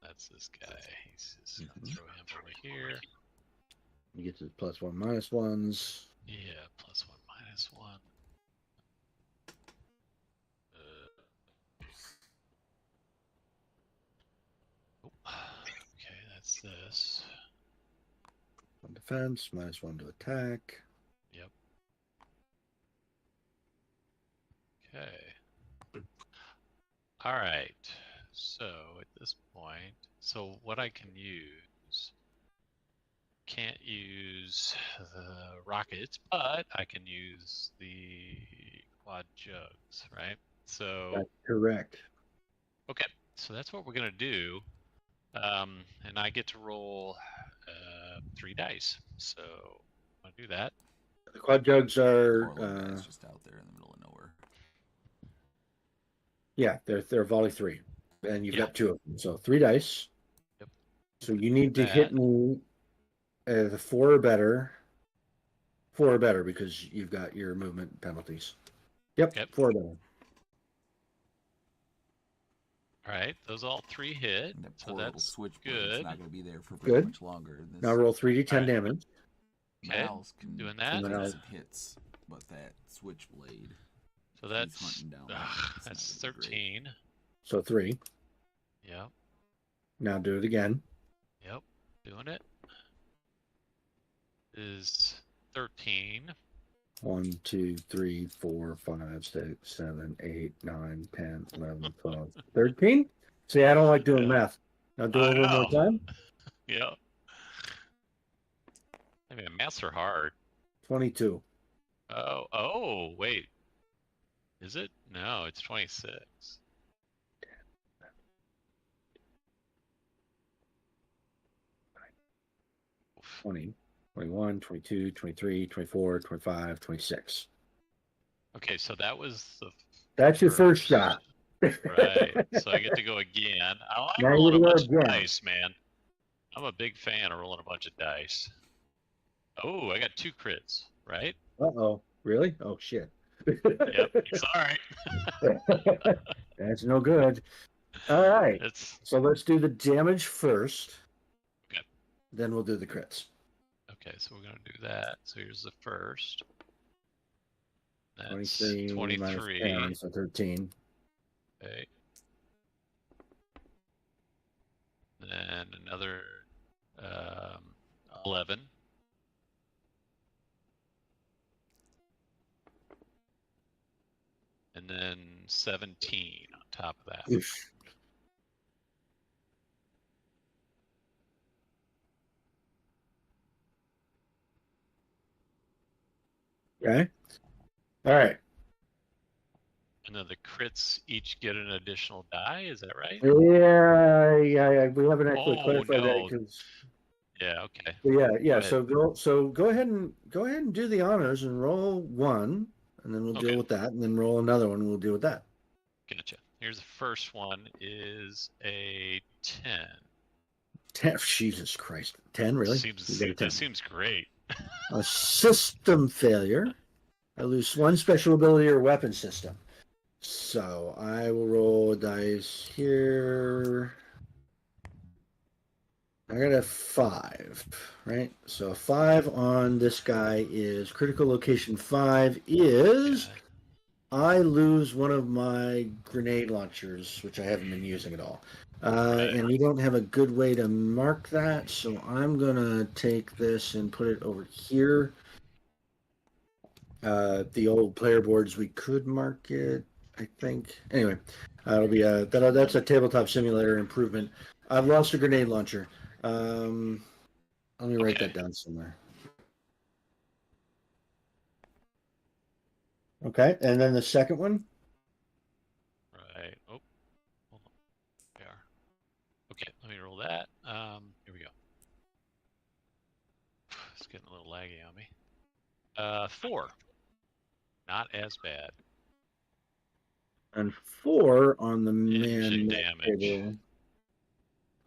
that's this guy. He's just gonna throw him over here. You get to +1, -1s. Yeah, +1, -1. Okay, that's this. 1 defense, -1 to attack. Yep. Okay. All right. So at this point, so what I can use, can't use use the rockets, but I can use the quad jugs, right? So That's correct. okay, so that's what we're gonna do, and I get to roll 3 dice. So I'm gonna do that. The quad jugs are Portland guy's just out there in the middle of nowhere. yeah, they're volley 3, and you've Yeah. got 2 of them, so 3 dice. Yep. So you need to That. hit me the 4 or better. 4 or better because you've got your movement penalties. Yep, 4 or better. All right, those all 3 hit. And that So poor little that's switchblade's good. not going to be there for very Good. much longer. This Now roll 3d10 Alright. damage. Okay, mouse can doing And that. then I'll- it hits, but that switchblade. So he's that's hunting down. It's that's not gonna be great. 13. So 3. Yep, Now do it again. yep, doing it. Is 13. 1, 2, 3, 4, 5, 6, 7, 8, 9, 10, 11, 12, 13. See, I don't like doing Yeah. math. Now do I it one more know. time. Yep. I mean, maths are hard. 22. Oh, wait. Is it? No, it's 26. 20, 21, 22, 23, 24, 25, 26. Okay, so that was the That's your first shot. Right. So I get to go again. I like Now rolling you a go bunch of again. dice, man. I'm a big fan of rolling a bunch of dice. Oh, I got 2 crits, right? Uh-oh. Really? Oh, shit. Yep. It's all right. That's no good. All right. It's So let's do the damage first. Okay. Then we'll do the crits. okay. So we're gonna do that. So here's the first. That's 23 minus 23. 10, so 13. Okay. Then another 11. And then 17 on top of that. Oof. Okay. All right. And then the crits each get an additional die. Is that right? Yeah. We haven't actually Oh, clarified that no. because Yeah. Okay. yeah. ahead. So go ahead and do the honors and roll 1, and then we'll Okay. deal with that, and then roll another one, and we'll deal with that. Gotcha. Here's the first one. Is a 10. 10. Jesus Christ. 10, really? Seems You got a 10. that seems great. A system failure. I lose 1 special ability or weapon system. So I will roll a dice here. I got a 5, right? So a 5 on this guy is critical location 5 is Yeah. I lose one of my grenade launchers, which I haven't been using at all. Right. And we don't have a good way to mark that, so I'm going to take this and put it over here. The old player boards, we could mark it, I think. Anyway, it'll be that's a tabletop simulator improvement. I've lost a grenade launcher. Let me write Okay. that down somewhere. Okay, and then the second one. Right. Oh, hold on. There we are. Okay, let me roll that. Here we go. It's getting a little laggy on me. 4. Not as bad. And 4 on the Engine man damage. table.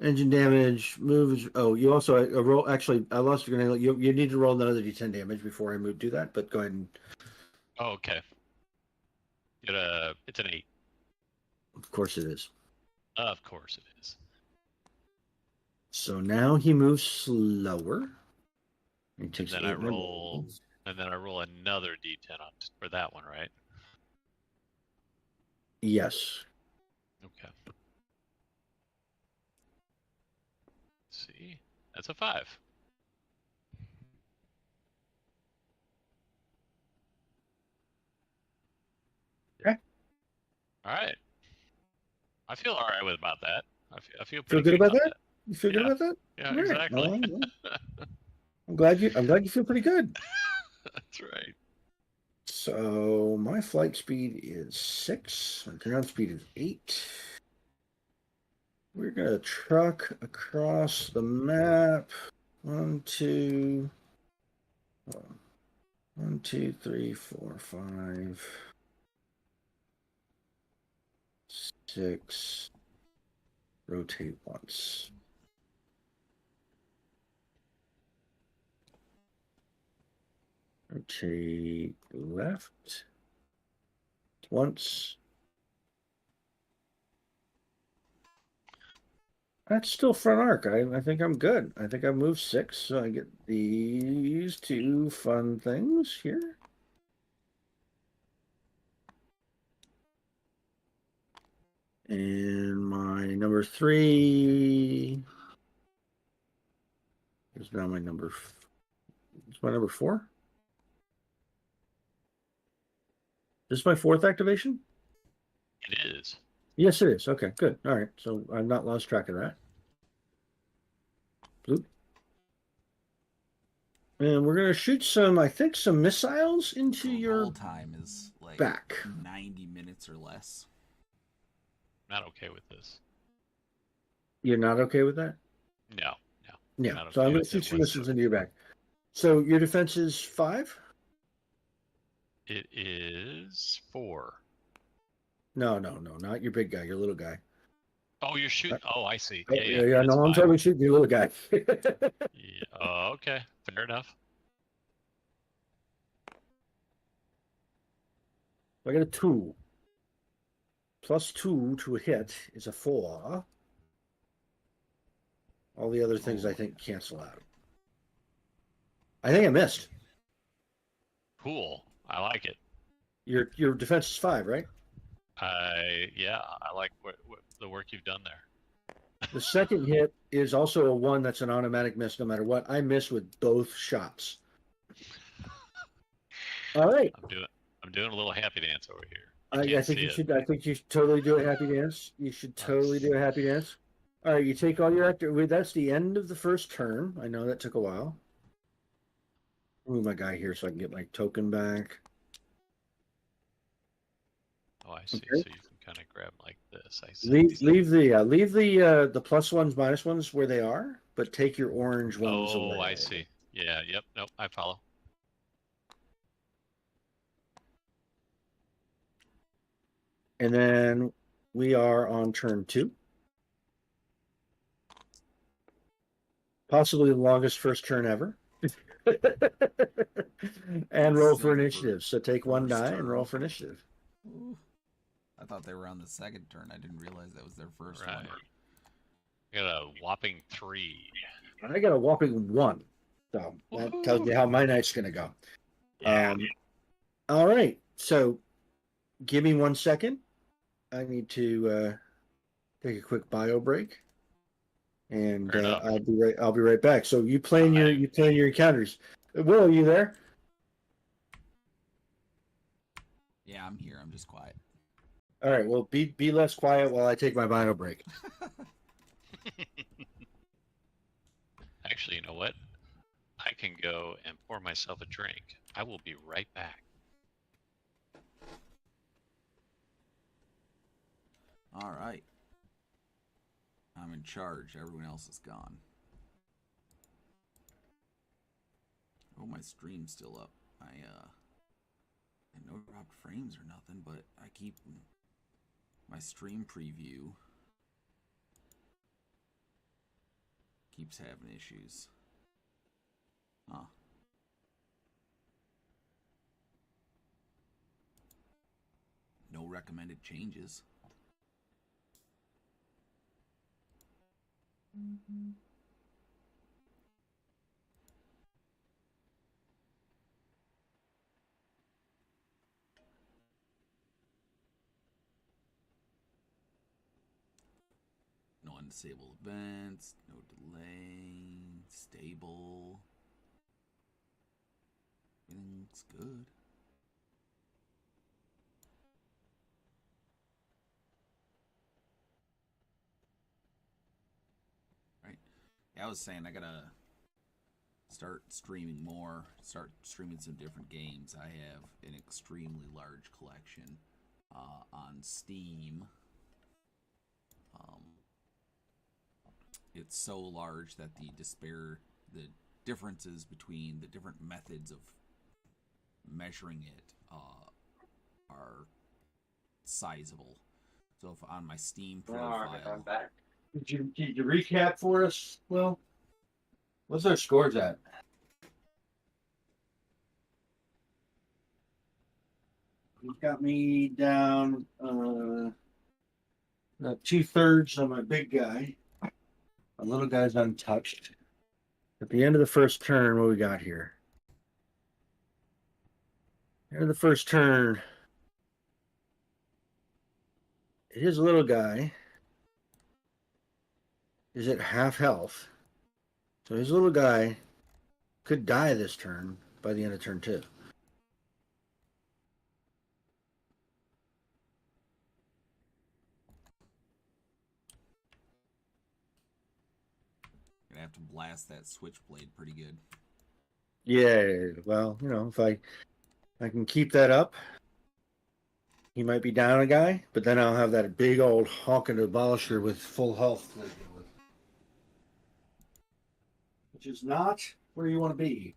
Engine damage moves. Oh, you also roll. Actually, I lost a grenade. You need to roll another d10 damage before I do that. But go ahead and. Oh, okay. It's an 8. Of course it is. Of course it is. So now he moves slower. He takes then I 8 roll- rolls. And then I roll another d10 for that one, right? Yes. Okay. Let's see. That's a 5. Okay. All right. I feel all right about that. I feel Feel pretty good about that? that. You feel good Yeah. about that? Yeah, All right. exactly. I'm glad you feel pretty good. That's right. So my flight speed is 6. My ground speed is 8. We're gonna truck across the map. 1, 2, 1, 2, 3, 4, 5, 6. Rotate once. Rotate left once. That's still front arc. I think I'm good. I think I moved 6, so I get these 2 fun things here. And my number 3 is now my number. It's my number 4. This is my 4th activation? It is. Yes, it is. Okay, good. All right. So I've not lost track of that. Bloop. And we're going to shoot some, I think, some missiles into So your roll time is like back. 90 minutes or less. Not okay with this. You're not okay with that? No. Yeah. Not So I'm okay going with to it shoot some missiles whatsoever. into your back. So your defense is 5? It is 4. No, not your big guy, your little guy. Oh, you're shooting. Oh, I see. Oh, Yeah. yeah. It's No, I'm 5. totally shooting your little guy. Yeah. Oh, okay. Fair enough. I got a 2. Plus 2 to a hit is a 4. All the other things I think cancel out. I think I missed. Cool. I like it. Your defense is 5, right? I like what the work you've done there. The second hit is also a 1 that's an automatic miss no matter what. I miss with both shots. All right. I'm doing a little happy dance over here. I think you should. I think you should totally do a happy dance. You should totally do a happy dance. All right, you take all your actor. That's the end of the first turn. I know that took a while. Move my guy here so I can get my token back. Oh, I see. Okay. So you can kind of grab like this. I see. Leave the plus ones, minus ones where they are, but take your orange ones away. Oh, I see. Yeah. Yep. Nope. I follow. And then we are on turn 2. Possibly the longest first turn ever. And roll for initiative. So take 1 die and roll for initiative. Ooh. I thought they were on the second turn. I didn't realize that was their first Right. one. I got a whopping 3. I got a whopping 1. So that tells you how my night's going to go. Yeah. All right. So give me 1 second. I need to take a quick bio break. And I'll be right back. So you plan your encounters. Will, are you there? Yeah, I'm here. I'm just quiet. All right. Well, be less quiet while I take my bio break. Actually, you know what? I can go and pour myself a drink. I will be right back. All right. I'm in charge. Everyone else is gone. Oh, my stream's still up. I no dropped frames or nothing, but I keep my stream preview keeps having issues. Huh. No recommended changes. No undisable events, no delay, stable. Everything's good. Right. Yeah, I was saying I gotta start streaming more, start streaming some different games. I have an extremely large collection on Steam. It's so large that the differences between the different methods of measuring it are sizable. So if on my Steam profile, All right, I'm back. Did you recap for us, Will? What's our scores at? You've got me down 2/3 on my big guy. My little guy's untouched. At the end of the first turn, what we got here? End of the first turn, his little guy is at half health. So his little guy could die this turn by the end of turn 2. gonna have to blast that switchblade pretty good. Yeah, well, if I can keep that up, he might be down a guy, but then I'll have that big old honking abolisher with full health to deal with, which is not where you want to be.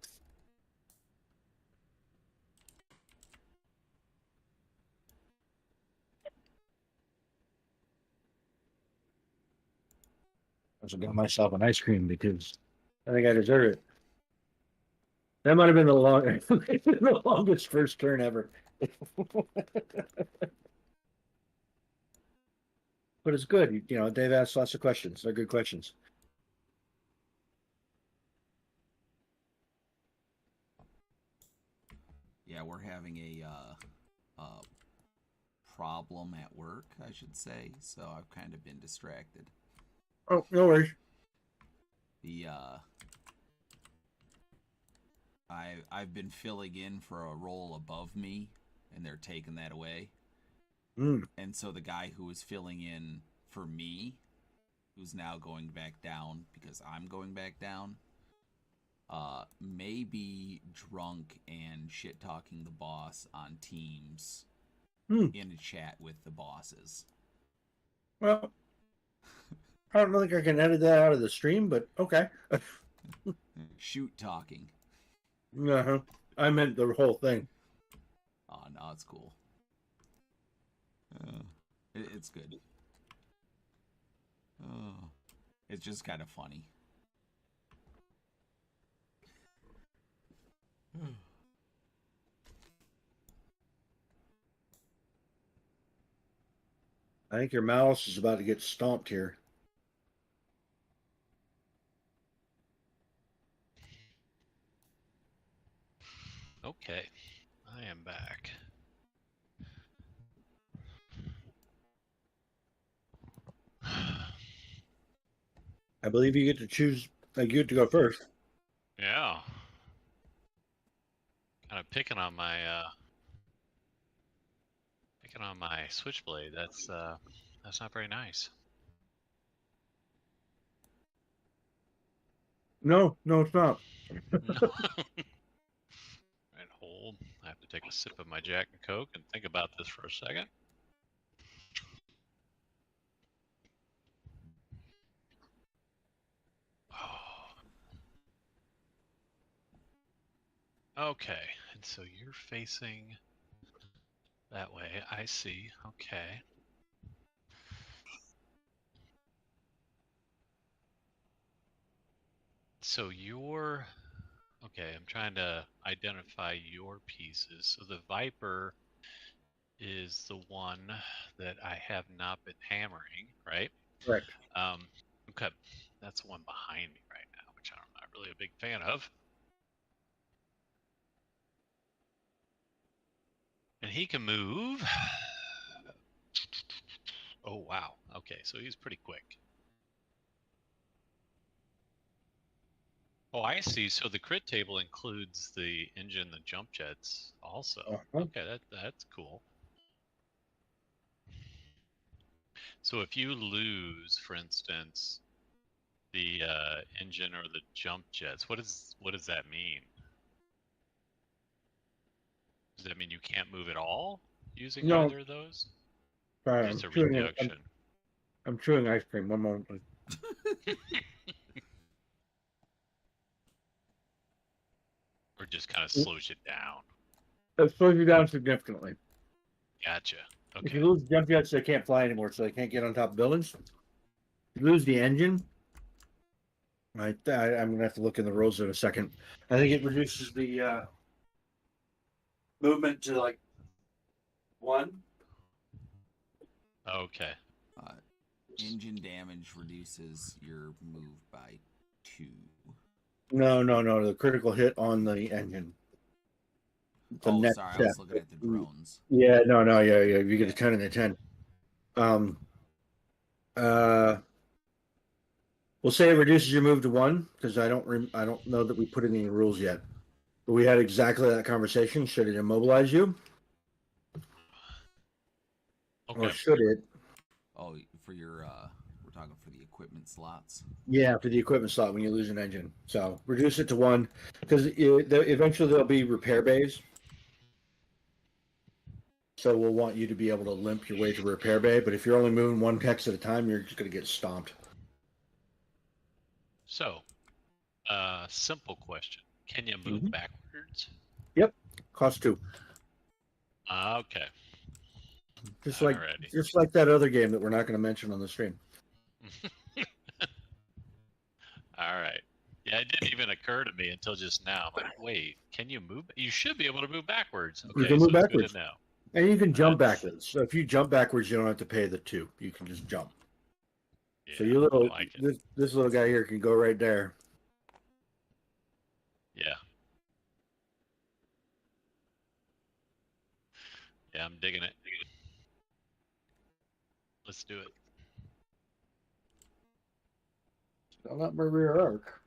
I should get myself an ice cream because I think I deserve it. That might have been the longest first turn ever. But it's good. Dave asked lots of questions. They're good questions. Yeah, we're having a problem at work, I should say. So I've kind of been distracted. Oh, no worries. The I've been filling in for a role above me, and they're taking that away. And so the guy who was filling in for me, who's now going back down because I'm going back down, may be drunk and shit talking the boss on Teams in a chat with the bosses. Well, I don't think I can edit that out of the stream, but okay. Shoot talking. Uh-huh. I meant the whole thing. Oh, no, it's cool. It's good. It's just kind of funny. I think your mouse is about to get stomped here. Okay, I am back. I believe you get to choose. You get to go first. Yeah. Kind of picking on my switchblade. That's not very nice. No, it's not. Right, hold. I have to take a sip of my Jack and Coke and think about this for a second. Okay, and so you're facing that way. I see. Okay. So you're... Okay, I'm trying to identify your pieces. So the Viper is the one that I have not been hammering, right? Correct. Okay, that's the one behind me right now, which I'm not really a big fan of. And he can move. Oh, wow. Okay, so he's pretty quick. Oh, I see. So the crit table includes the engine, the jump jets also. Okay, that's cool. So if you lose, for instance, the engine or the jump jets. What does that mean? Does that mean you can't move at all using No. either of those? Sorry, Just a reduction. I'm chewing ice cream. One moment, please. Or just kind of slows you down. It slows you down significantly. Gotcha. If Okay. you lose jump jets, they can't fly anymore, so they can't get on top of buildings. If you lose the engine, I'm gonna have to look in the rules in a second. I think it reduces the movement to like 1. Okay. Engine damage reduces your move by 2. No. The critical hit on the engine. Sorry, I was looking at the drones. Yeah. You get a 10 and a 10. We'll say it reduces your move to 1 because I don't know that we put it in the rules yet. But we had exactly that conversation. Should it immobilize you? Okay. Or should it? Oh, for your we're talking for the equipment slots. Yeah, for the equipment slot when you lose an engine. So reduce it to 1 because eventually there'll be repair bays. So we'll want you to be able to limp your way to repair bay. But if you're only moving 1 hex at a time, you're just going to get stomped. So, simple question: can you move backwards? Yep, cost 2. Okay. Just like that other game that we're not going to mention on the stream. All right. Yeah, it didn't even occur to me until just now. I'm like, wait, can you move? You should be able to move backwards. Okay, You can move so backwards. it's good to know. And you can jump backwards. So if you jump backwards, you don't have to pay the 2. You can just jump. Yeah, So you little I like it. this little guy here can go right there. Yeah. Yeah, I'm digging it. Let's do it. Still not my rear arc.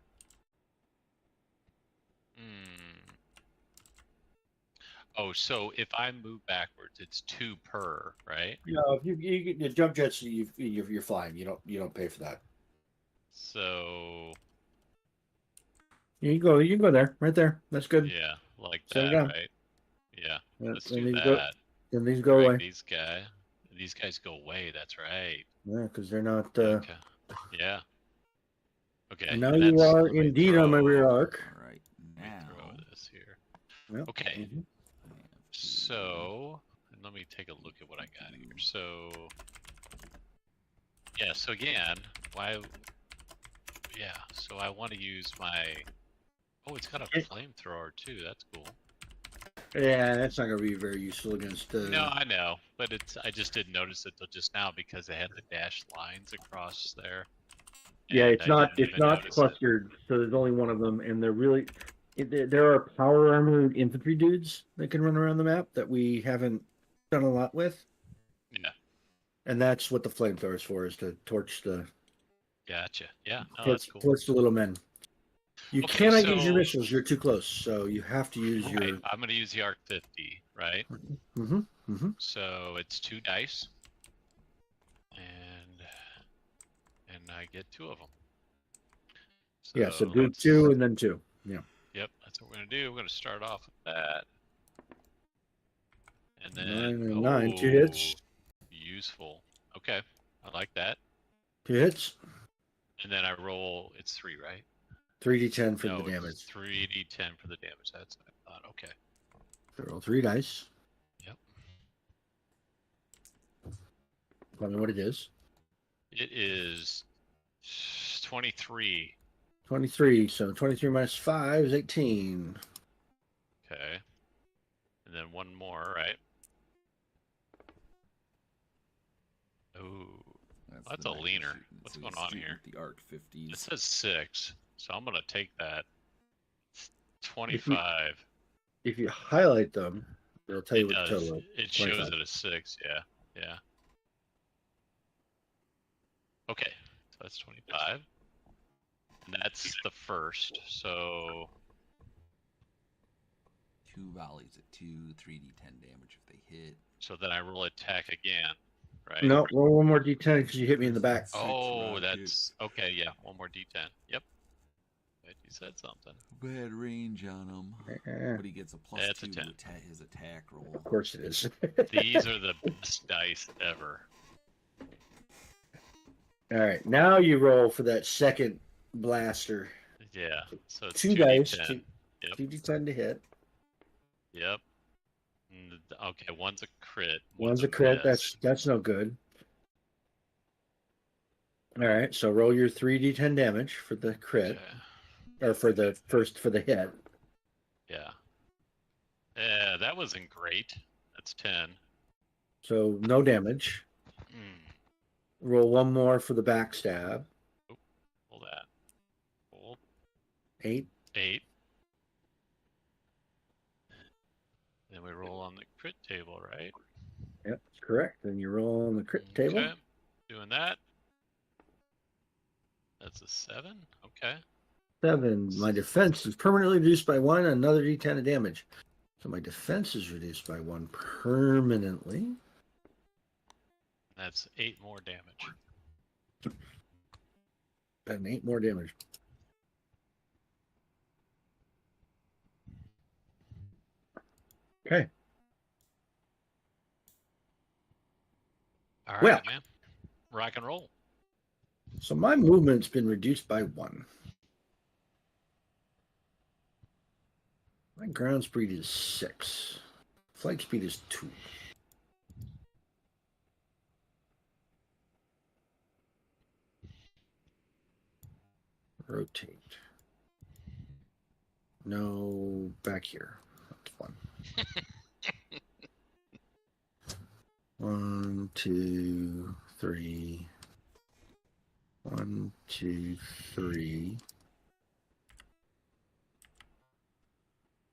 Oh, so if I move backwards, it's 2 per, right? Yeah, if you get the jump jets, you're flying. You don't pay for that. So You can go there, right there. That's good. yeah, like Set it that, down. right? Yeah. Yeah, Let's and do these that. And these go Drag away. These guys go away. That's right. Yeah, because they're not. Okay. Yeah. Okay. And now and you that's- are let me indeed on my rear throw- arc. All right, Let me now throw this here. Yep. Okay. Mhm. I have to- So, and let me take a look at what I got here. So, yeah. So again, why? Yeah. So I want to use my. Oh, it's got a flamethrower too. That's cool. Yeah, that's not going to be very useful against. No, I know, but I just didn't notice it till just now because they had the dashed lines across there. Yeah, and it's I not didn't even notice it. clustered, so there's only one of them, and they're really. There are power armored infantry dudes that can run around the map that we haven't done a lot with. Yeah. And that's what the flamethrower is for: is to torch the. Gotcha. Yeah. No, that's cool. Torch the little men. You Okay, cannot use your so- missiles; you're too close. So you have to use Right. your. I'm going to use the Arc 50, right? Mm-hmm. Mm-hmm. So it's 2 dice, and I get 2 of them. Yeah. So do let's- 2 and then 2. Yeah. Yep, that's what we're going to do. We're going to start off with that, and 9 then and 9, 2 hits. Useful. Okay, I like that. 2 hits. And then I roll. It's 3, right? 3d10 for No, the it's damage. 3d10 for the damage. That's what I thought. Okay. So roll 3 dice. Yep. Tell me what it is. It is 23. 23. So 23 minus 5 is 18. Okay. And then one more, right? Ooh. That's the a knife leaner. shooting. What's So going he's on shooting here? with The Arc 50s. It says 6, so I'm gonna take that. 25. If you highlight them, it'll tell you It what the does. total is. It shows 25. it as 6. Yeah. Yeah. Okay. So that's 25. And that's the first. So 2 volleys at 2, 3d10 damage if they hit. then I roll attack again, right? No, roll one more d10 because you hit me in the back. Oh, Six that's okay. Yeah, one more d10. Yep. But you said something. Bad range on him. Eh, But he gets a plus That's a 2 to 10. attack his attack roll. of course it is. These are the best dice ever. All right, now you roll for that second blaster. Yeah. So it's 2 dice, 2d10. Yep. 2d10 to hit. Yep. Okay, one's a crit. One's a crit. miss. That's no good. All right, so roll your 3d10 damage for the crit, Okay. or for the hit. Yeah. Yeah, that wasn't great. That's 10. So no damage. Mm. Roll one more for the backstab. Hold that. Hold. 8. 8. Then we roll on the crit table, right? Yep, that's correct. Then you roll on the crit table. Okay. Doing that. That's a 7. Okay. 7. My defense is permanently reduced by 1. Another d10 of damage. So my defense is reduced by 1 permanently. That's 8 more damage. And 8 more damage. Okay. All right, Well. man. Rock and roll. So my movement's been reduced by 1. My ground speed is 6. Flight speed is 2. Rotate. No, back here. That's fun. 1, 2, 3. 1, 2, 3.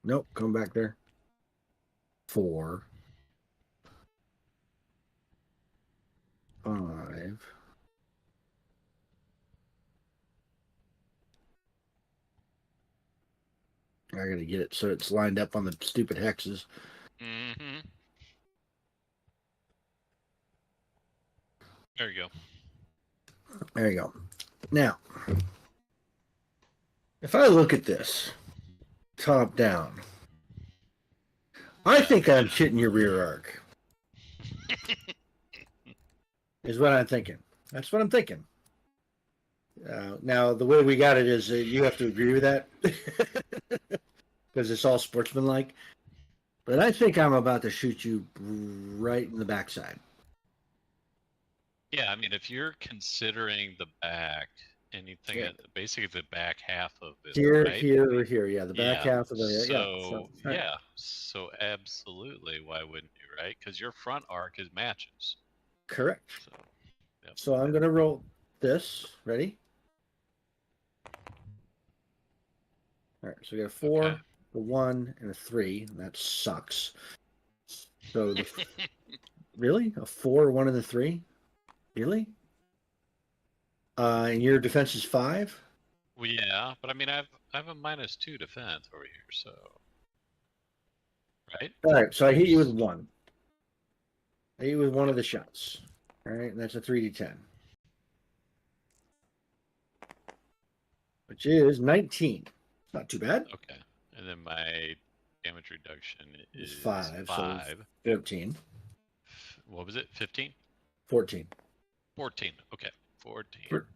Nope, come back there. 4. 5. I gotta get it so it's lined up on the stupid hexes. Mm-hmm. There you go. There you go. Now, if I look at this top down, I think I'm hitting your rear arc. Is what I'm thinking. That's what I'm thinking. Now, the way we got it is you have to agree with that because it's all sportsmanlike. But I think I'm about to shoot you right in the backside. Yeah, I mean, if you're considering the back, anything, Yeah. basically the back half of it, Here, right? here, or here. Yeah, the back Yeah. half of the. So, right. yeah. So, absolutely. Why wouldn't you, right? Because your front arc is matches. Correct. So, yep. So I'm going to roll this. Ready? All right. So we got a 4, Okay. a 1, and a 3. And that sucks. So really? A 4, 1, and a 3? Really? And your defense is 5? Well, yeah, but I mean, I have a -2 defense over here, so right. All right. So I hit you with 1. I hit you with one of the shots. All right. And that's a 3d10. Which is 19. Not too bad. Okay, and then my damage reduction is 5. 5. So 14. What was it? 15? 14. 14. Okay, 14.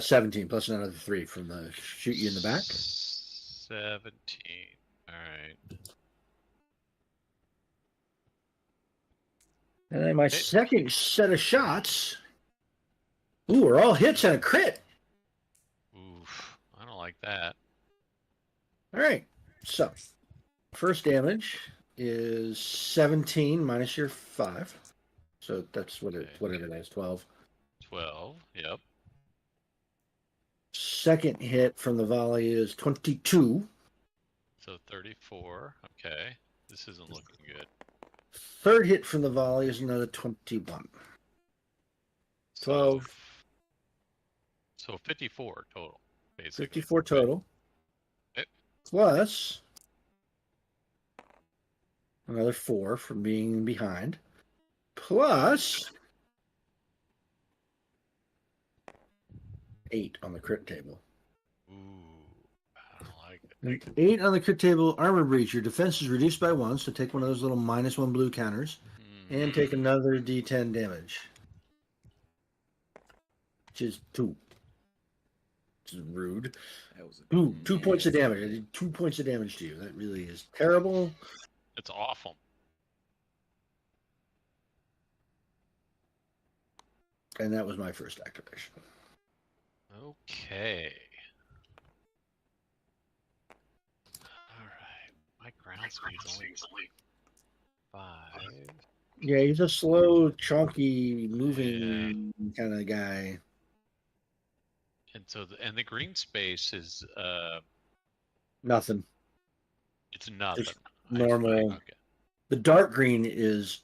17 plus another 3 from the shoot you in the back. 17. All right. And then my second set of shots. Ooh, are all hits and a crit. Oof, I don't like that. All right. So, first damage is 17 minus your 5. So that's what it is, 12. 12. Yep. Second hit from the volley is 22. So 34. Okay. This isn't looking good. Third hit from the volley is another 21. 12. So 54 total, basically. 54 total. Okay. Plus another 4 from being behind. Plus 8 on the crit table. Ooh, I don't like it. An 8 on the crit table, armor breach. Your defense is reduced by 1, so take one of those little -1 blue counters, and take another D10 damage, which is 2. Which is rude. That was 2 points of damage. I did 2 points of damage to you. That really is terrible. It's awful. And that was my first activation. Okay. All right. My ground speed's only 5. Yeah, he's a slow, chunky, moving kind of guy. And so, and the green space is Nothing. it's nothing. Just normal. Okay. The dark green is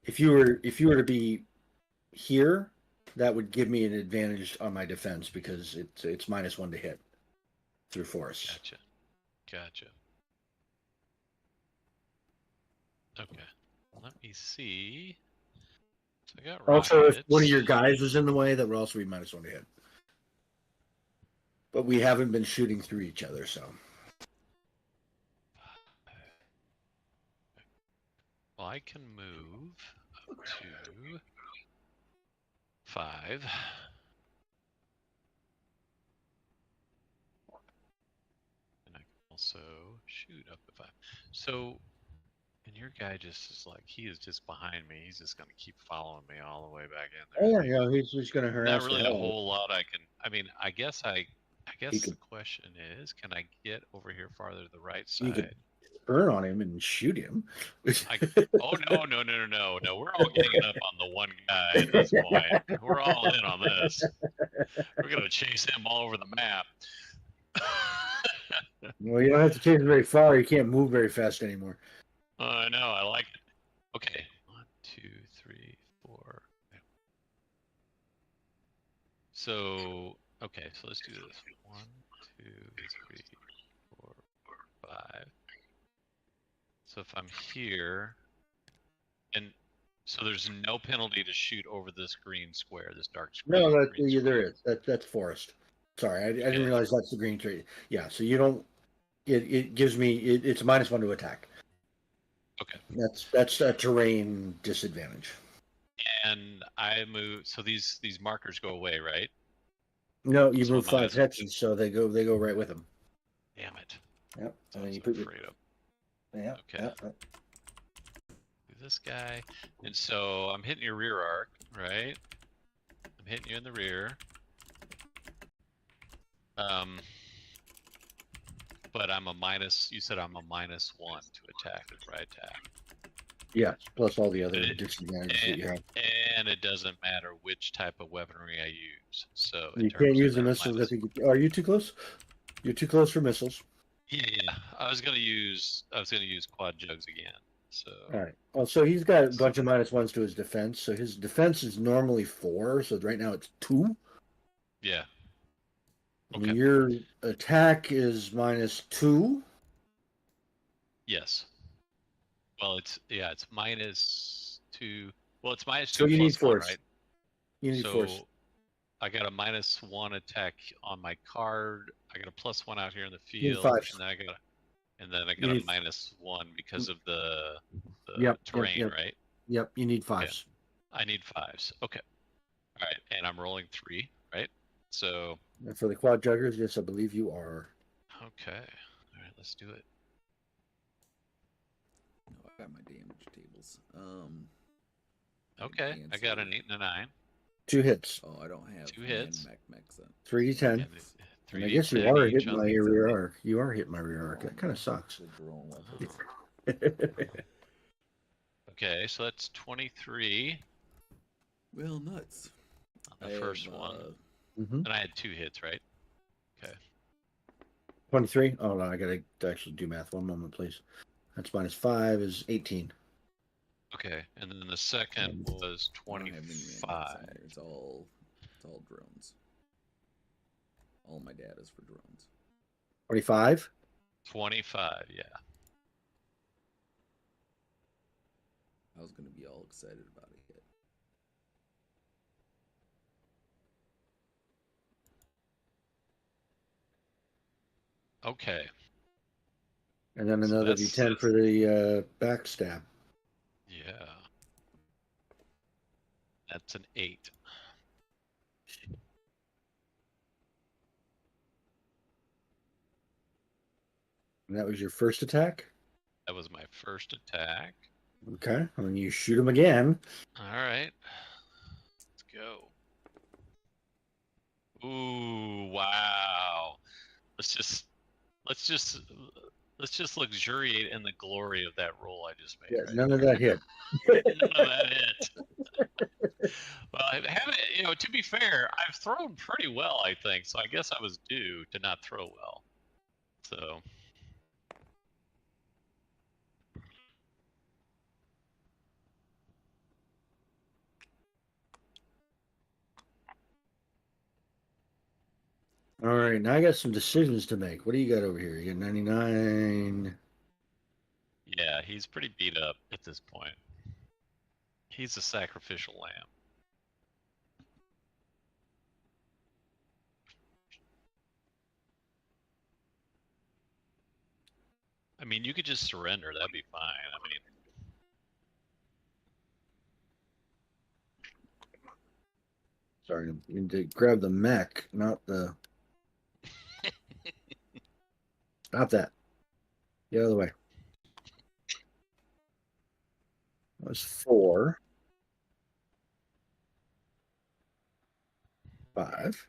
if you were to be here, that would give me an advantage on my defense because it's -1 to hit through force. Gotcha. Okay. Let me see. So I got Also, if rockets. one of your guys was in the way, that would also be -1 to hit. But we haven't been shooting through each other, so. Well, I can move up to 5. And I can also shoot up to 5. So, and your guy just is like, he is just behind me. He's just going to keep following me all the way back in there. Oh, yeah, he's just going to harass. Not really a whole lot I can. I mean, I guess the question is, can I get over here farther to the right side? You could burn on him and shoot him. Oh no! We're all ganging up on the one guy at this point. We're all in on this. We're gonna chase him all over the map. Well, you don't have to chase him very far. You can't move very fast anymore. I know. I like it. Okay. 1, 2, 3, 4. So okay. So let's do this. 1, 2, 3, 4, 5. So if I'm here, and so there's no penalty to shoot over this green square, this dark square. No, there is. That's forest. Sorry, I didn't realize that's the green tree. Yeah, so you don't. It gives me. It's a -1 to attack. Okay. That's a terrain disadvantage. And I move. So these markers go away, right? No, you move 5 hexes, so they go right with them. Damn it. Yep. And then you put afraid of. Yeah. Okay. Yeah. This guy, and so I'm hitting your rear arc, right? I'm hitting you in the rear. But I'm a minus. You said I'm a -1 to attack if I attack. Yes, plus all the other disadvantages that you have. And it doesn't matter which type of weaponry I use. So you can't use the missiles. I think. Are you too close? You're too close for missiles. Yeah. I was gonna use quad jugs again. So. All right. Well, so he's got a bunch of -1s to his defense. So his defense is normally 4. So right now it's 2. Yeah. Okay. And your attack is -2. Yes. Well, it's -2. Well, it's -2. So you need force, right? You need force. I got a -1 attack on my card. I got a +1 out here in the field, and then I got a -1 because of the terrain, right? Yep. You need 5s. Yeah. I need 5s. Okay. All right, and I'm rolling 3, right? So. And for the quad juggers, yes, I believe you are. Okay. All right, let's do it. Oh, I got my damage tables. Okay, I got an 8 and a 9. 2 hits. Oh, I don't have 2 hits. 3d10. Yeah, and I guess you are hitting my rear arc. You are hitting my rear arc. That kind of sucks. Okay, so that's 23. Well, nuts. On the first one. And I had 2 hits, right? Okay. 23? Oh, no, I got to actually do math. One moment, please. That's -5 is 18. Okay, and then the second was 25. It's all drones. All my data is for drones. 25? 25, yeah. I was going to be all excited about it. Okay. And then So another that's- D10 for the backstab. Yeah. That's an 8. And that was your first attack? That was my first attack. Okay. And then you shoot him again. All right. Let's go. Ooh, wow. Let's just luxuriate in the glory of that roll I just made. Yeah, Right? none of that hit. None of that hit. Well, I haven't. To be fair, I've thrown pretty well, I think. So I guess I was due to not throw well. So. All right, now I got some decisions to make. What do you got over here? You got 99. Yeah, he's pretty beat up at this point. He's a sacrificial lamb. I mean, you could just surrender. That'd be fine. I mean, Sorry, you need to grab the mech, not the. Stop that. Get out of the way. That was 4. 5.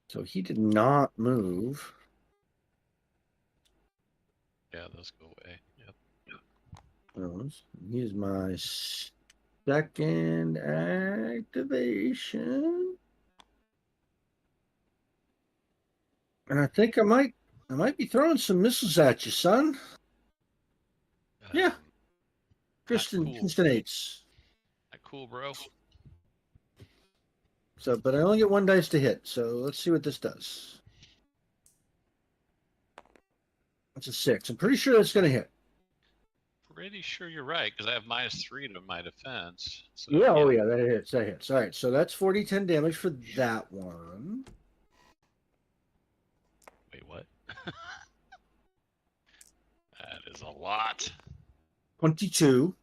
So he did not move. yeah, those go away. Yep. Those. He's my second activation. And I think I might be throwing some missiles at you, son. Yeah. Kristen cool. Kristinates. Not cool, bro. So, but I only get 1 dice to hit. So let's see what this does. That's a 6. I'm pretty sure that's going to hit. Pretty sure you're right because I have -3 to my defense. So, Yeah, oh yeah, that hits. That hits. All right, so that's 40-10 damage for that one. Wait, what? That is a lot. 22.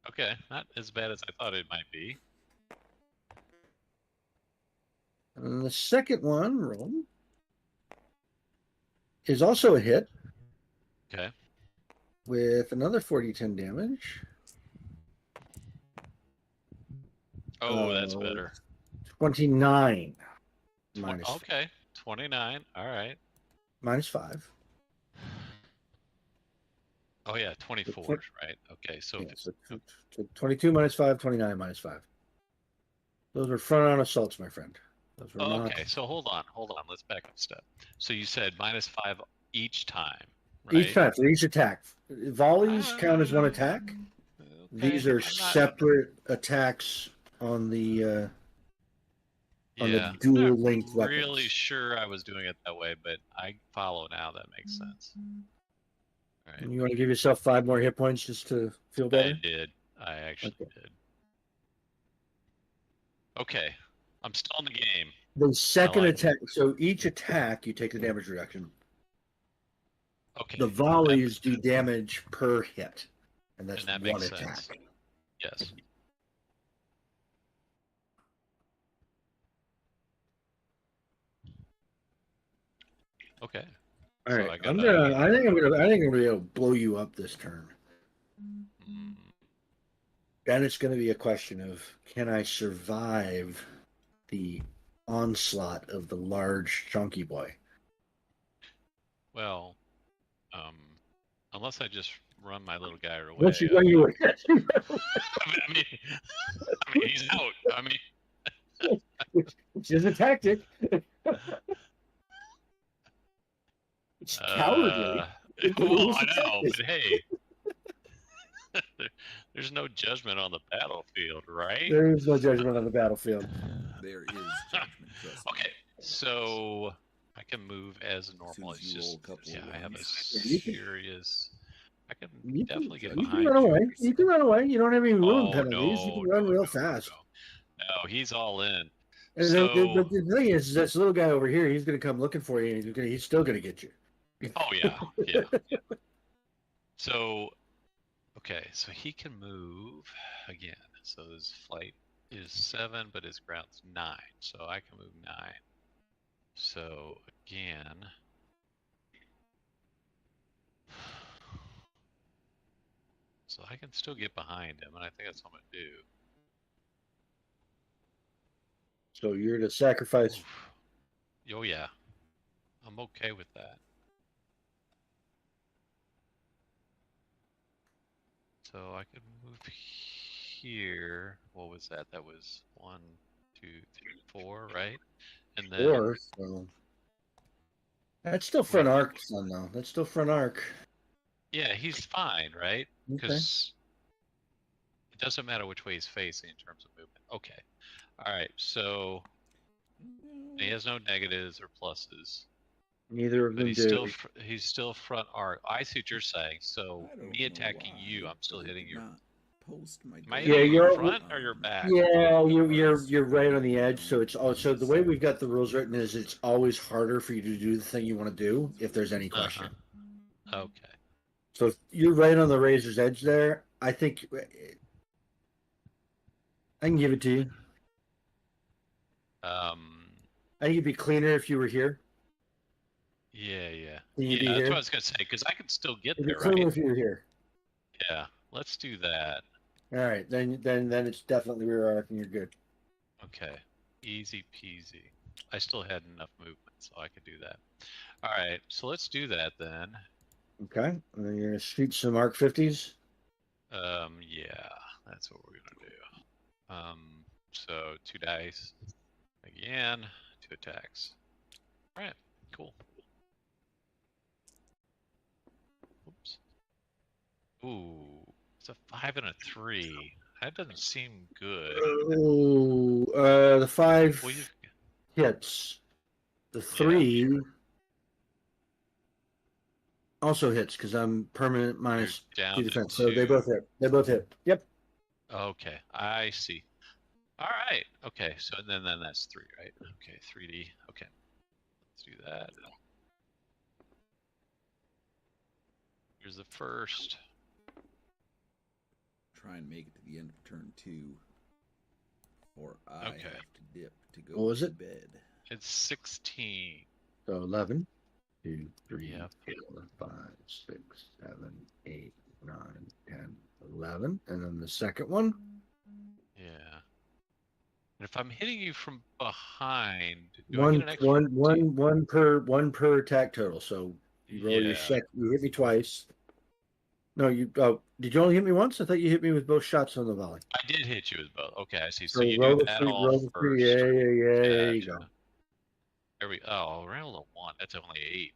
Okay, not as bad as I thought it might be. And the second one roll is also a hit. Okay. With another 40-10 damage. Oh, that's better. 29. Minus, Okay, 29. All right. minus 5. Oh yeah, 24. Right. Okay, so, Yeah, so 22 minus 5, 29 minus 5. Those were front-on assaults, my friend. Those were not... okay. So hold on. Let's back up a step. So you said -5 each time. Right? Each time for each attack. Volleys count as one attack. Okay, These are separate attacks on the dual linked weapons. Really sure I was doing it that way, but I follow now. That makes sense. All right. And you want to give yourself 5 more hit points just to feel better? I did. I actually did. Okay, I'm still in the game. The second attack. So each attack, you take the damage reduction. Okay. The volleys do damage per hit, and that's that one makes attack. sense. Yes. Okay. All right. So I think I'm gonna be able to blow you up this turn. Mm, Then it's going to be a question of, can I survive the onslaught of the large chunky boy? well, unless I just run my little guy away. Once you run you away. I mean, he's out. I mean, which is a tactic. It's cowardly. Well, I know, but hey, there's no judgment on the battlefield, right? There is no judgment on the battlefield. There is judgment. Trust me. Okay, so I can move as normal. As It's soon as you roll just, a couple yeah, of I have a ones. you can- serious. I can You definitely can, get you behind can run you. away. You can run away. You don't have any wound Oh, penalties. You can run real fast. No, he's all in. And So, the thing is, this little guy over here, he's going to come looking for you, and he's still going to get you. oh yeah, yeah. So, okay, so he can move again. So his flight is 7, but his ground's 9. So I can move 9. So again, so I can still get behind him, and I think that's what I'm gonna do. So you're to sacrifice. Oof. Oh yeah, I'm okay with that. So I could move here. What was that? That was 1, 2, 3, 4, right? And then Or so that's still front arc, son. Though that's still front arc. yeah, he's fine, right? Okay. Because it doesn't matter which way he's facing in terms of movement. Okay. All right. So he has no negatives or pluses, Neither of but them he's do. still front arc. I see what you're saying. So I don't me know attacking why you, I'm still they hitting did your. not post my Am I Yeah, hitting your you're- front or your back? Yeah, you're right on the edge. So it's also the way we've got the rules written is it's always harder for you to do the thing you want to do if there's any question. Okay. So if you're right on the razor's edge there, I think I can give it to you. I think it'd be cleaner if you were here. Yeah. Can you be Yeah, that's here? what I was gonna say because I can still get It'd be there, cleaner right? if you were here. Yeah. Let's do that. All right, then it's definitely rear arc and you're good. Okay. Easy peasy. I still had enough movement, so I could do that. All right. So let's do that then. Okay, and then you're gonna shoot some arc 50s. Yeah, that's what we're gonna do. So 2 dice again, 2 attacks. All right, cool. Oops. Ooh, it's a 5 and a 3. That doesn't seem good. Oh, the 5 Well, hits. The 3 also hits because I'm permanent minus down 2 to defense. So they 2. both hit. They both hit. Yep. Okay, I see. All right. Okay, so then that's 3, right? Okay, 3D. Okay, let's do that. Here's the first. Try and make it to the end of turn 2, or I Okay. have to dip to go What was to it? bed. It's 16. So 11, 2, 3, Yep. 4, 5, 6, 7, 8, 9, 10, 11. And then the second one. Yeah. And if I'm hitting you from behind, do I get an extra? One per attack total. So you roll your check. You hit me twice. No, you. Oh, did you only hit me once? I thought you hit me with both shots on the volley. I did hit you with both. Okay, I see. So So you roll do the that three. all Roll the first. three. Yeah. There you Gotcha. go. There we. Oh, I rolled a 1. That's only 8.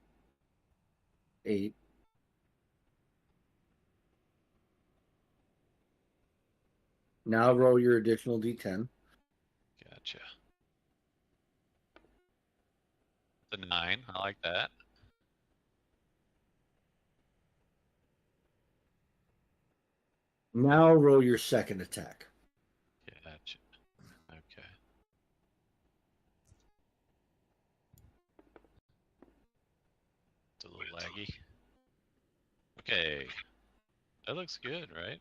8. Now roll your additional D10. Gotcha. The 9. I like that. Now roll your second attack. Gotcha. Okay. It's a little laggy. Okay. That looks good, right?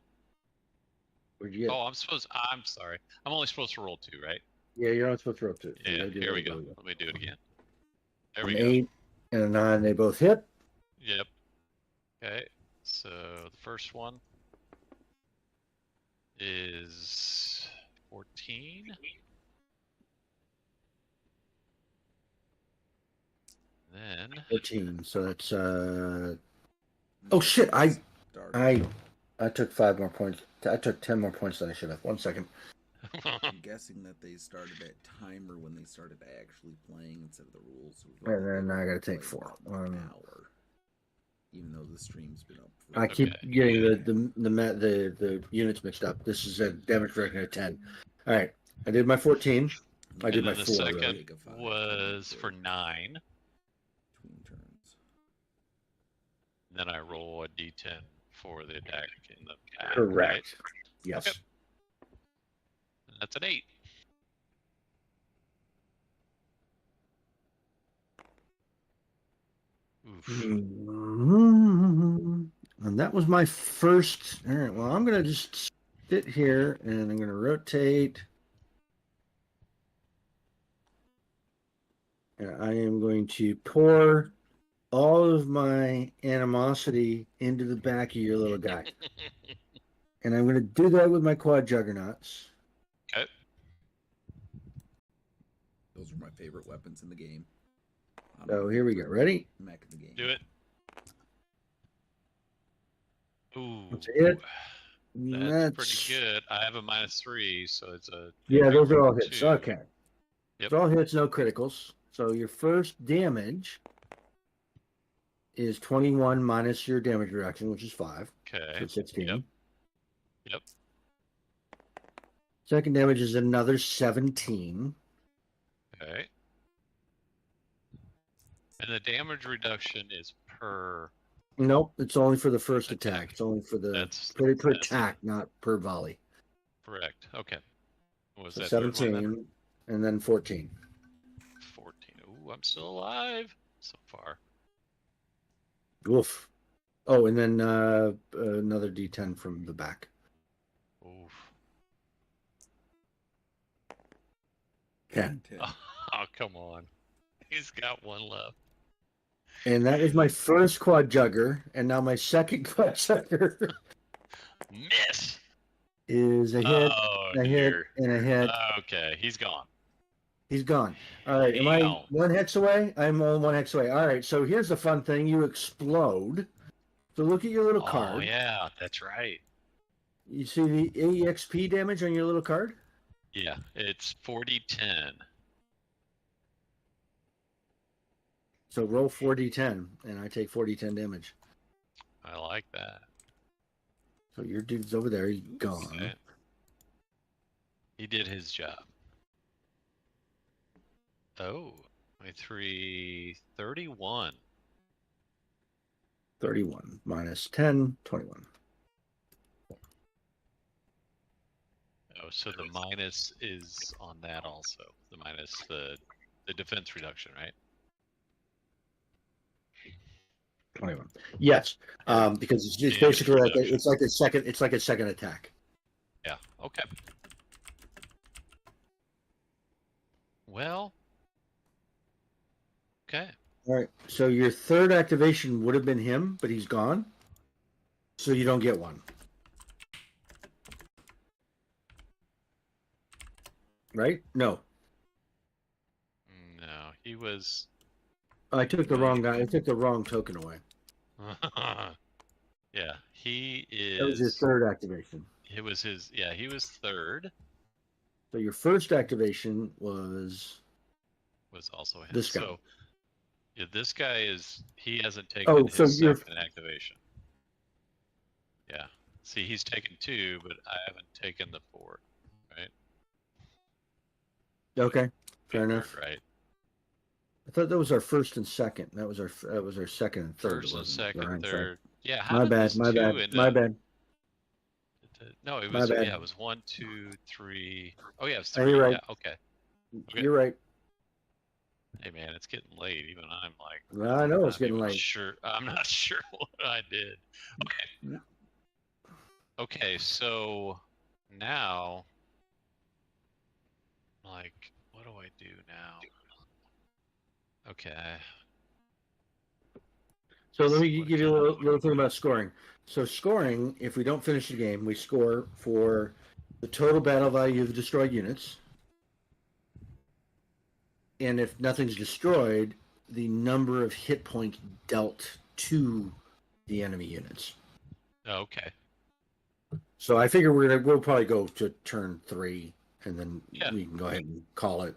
Where'd you get? Oh, I'm sorry. I'm only supposed to roll 2, right? Yeah, you're not supposed to roll 2. Yeah, here we go. Let me do it again. There we An go. 8 and a 9, they both hit. Yep. Okay. So the first one is 14. Then 14. So that's Oh shit! I took 5 more points. I took 10 more points than I should have. 1 second. I'm guessing that they started at timer when they started actually playing instead of the rules. So And then I got to take played 4. about an hour, even though the stream's been up. For I keep getting the units mixed up. This is a damage record of 10. All right, I did my 14. I did my 4. the second really. was for 9. Between turns. And then I roll a d10 for the attack in the back. Correct. Right? Yes. Okay. And that's an 8. Oof. And that was my first. All right. Well, I'm gonna just sit here and I'm gonna rotate. And I am going to pour all of my animosity into the back of your little guy. And I'm going to do that with my quad juggernauts. Okay. Those are my favorite weapons in the game. So here we go. Ready? Mech in the game. Do it. Ooh. That's it. That's pretty good. I have a -3, so it's a. Yeah, those are all hits. 2. Okay. Yep. It's all hits, no criticals. So your first damage is 21 minus your damage reduction, which is 5. Okay. So 16. Yep. Yep. Second damage is another 17. Okay. And the damage reduction is per. Nope, it's only for the first attack. Attack. It's only for the That's per that's attack, not per volley. correct. Okay. What was So that third one 17 then? and then 14. 14. Ooh, I'm still alive so far. Oof. Oh, and then another D10 from the back. Oof. 10. 10. Oh, come on. He's got one left. And that is my first quad jugger, and now my second quad jugger Miss. is a hit, Oh, a hit, dear. and a hit. Okay, he's gone. He's gone. All right, am I Damn. 1 hex away? I'm only 1 hex away. All right, so here's the fun thing: you explode. So look at your little Oh, card. yeah, that's right. You see the EXP damage on your little card? Yeah, it's 40-10. So roll 4d10, and I take 4d10 damage. I like that. So your dude's over there. He's gone. Okay. He did his job. Oh, 23, 31. 31 minus 10, 21. Oh, so the minus is on that also. The minus the defense reduction, right? 21. Yes, because it's Damage basically like reduction. it's like a second attack. Yeah. Okay. Well. Okay. All right. So your third activation would have been him, but he's gone. So you don't get one. Right? No. No, he was. I took the wrong guy. I took the wrong token away. Yeah, he is. That was his third activation. It was his. Yeah, he was third. So your first activation was Also him. This guy. So, yeah, this guy is. He hasn't taken Oh, his so you're- second activation. Yeah. See, he's taken 2, but I haven't taken the 4. Right. okay. Fair Third, enough. Right. I thought that was our first and second. That was our second and third. First It and wasn't second, Ryan, sorry. third. Yeah. How My did bad. this My 2 bad. end My up- bad. No, it My was. bad. Yeah, it was 1, 2, 3. Oh yeah, it was Oh, 3. you're right. Yeah. Okay. Okay. You're right. Hey man, it's getting late. Even I'm like. I know it's not getting even late. Sure, I'm not sure what I did. Okay. Okay, so now, like, what do I do now? Okay. So let me give you a little thing about scoring. So scoring, if we don't finish the game, we score for the total battle value of the destroyed units. And if nothing's destroyed, the number of hit points dealt to the enemy units. Okay. So I figure we'll probably go to turn 3, and then Yeah. we can go ahead and call it.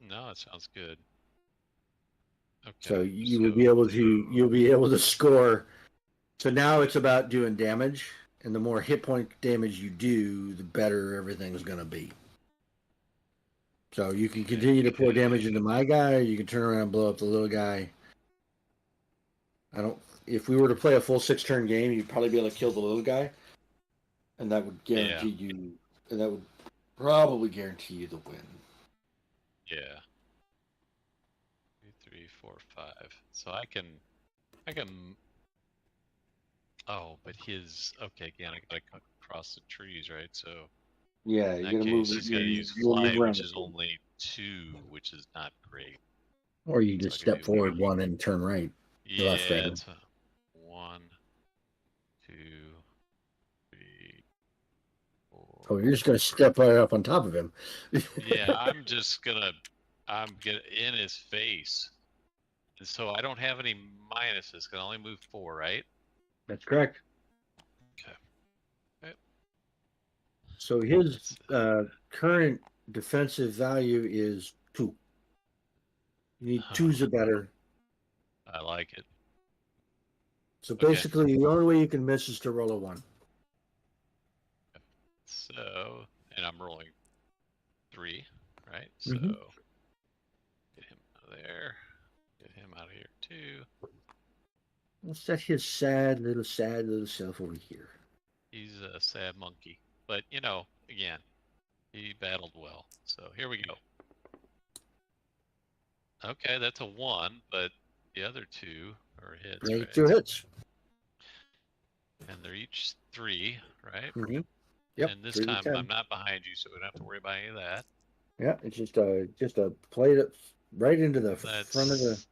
No, it sounds good. Okay. So you'll be able to score. So now it's about doing damage, and the more hit point damage you do, the better everything's going to be. So you can continue to pour damage into my guy, or you can turn around and blow up the little guy. If we were to play a full 6-turn game, you'd probably be able to kill the little guy, and that would guarantee you, and that would probably guarantee you the win. Yeah. 2, 3, 4, 5. So I can. I can. Oh, but his. Okay, again, I gotta cut across the trees, right? So Yeah, in you're that gonna move. case, he's gotta use You wanna move flight, around, which is only 2, which is not great. or you So just I could step do. forward one and turn right. Left Yeah, rather. it's 1, 2, 3, 4. Oh, you're just gonna step right up on top of him. Yeah, I'm just gonna. I'm get in his face, and so I don't have any minuses. Can only move 4, right? That's correct. Okay. So his That's current defensive value is 2. You need Huh. 2s or better. I like it. So Okay. basically, the only way you can miss is to roll a 1. So, and I'm rolling 3, right? Mhm. So, get him out of there. Get him out of here too. Let's set his sad little self over here. He's a sad monkey, but you know, again, he battled well. So here we go. Okay, that's a 1, but the other 2 are hits, Right, right? 2 hits. And they're each 3, right? Mm-hmm. Yep. And this 3 to time 10. I'm not behind you, so we don't have to worry about any of that. Yeah, it's just a plate up right into the That's front of the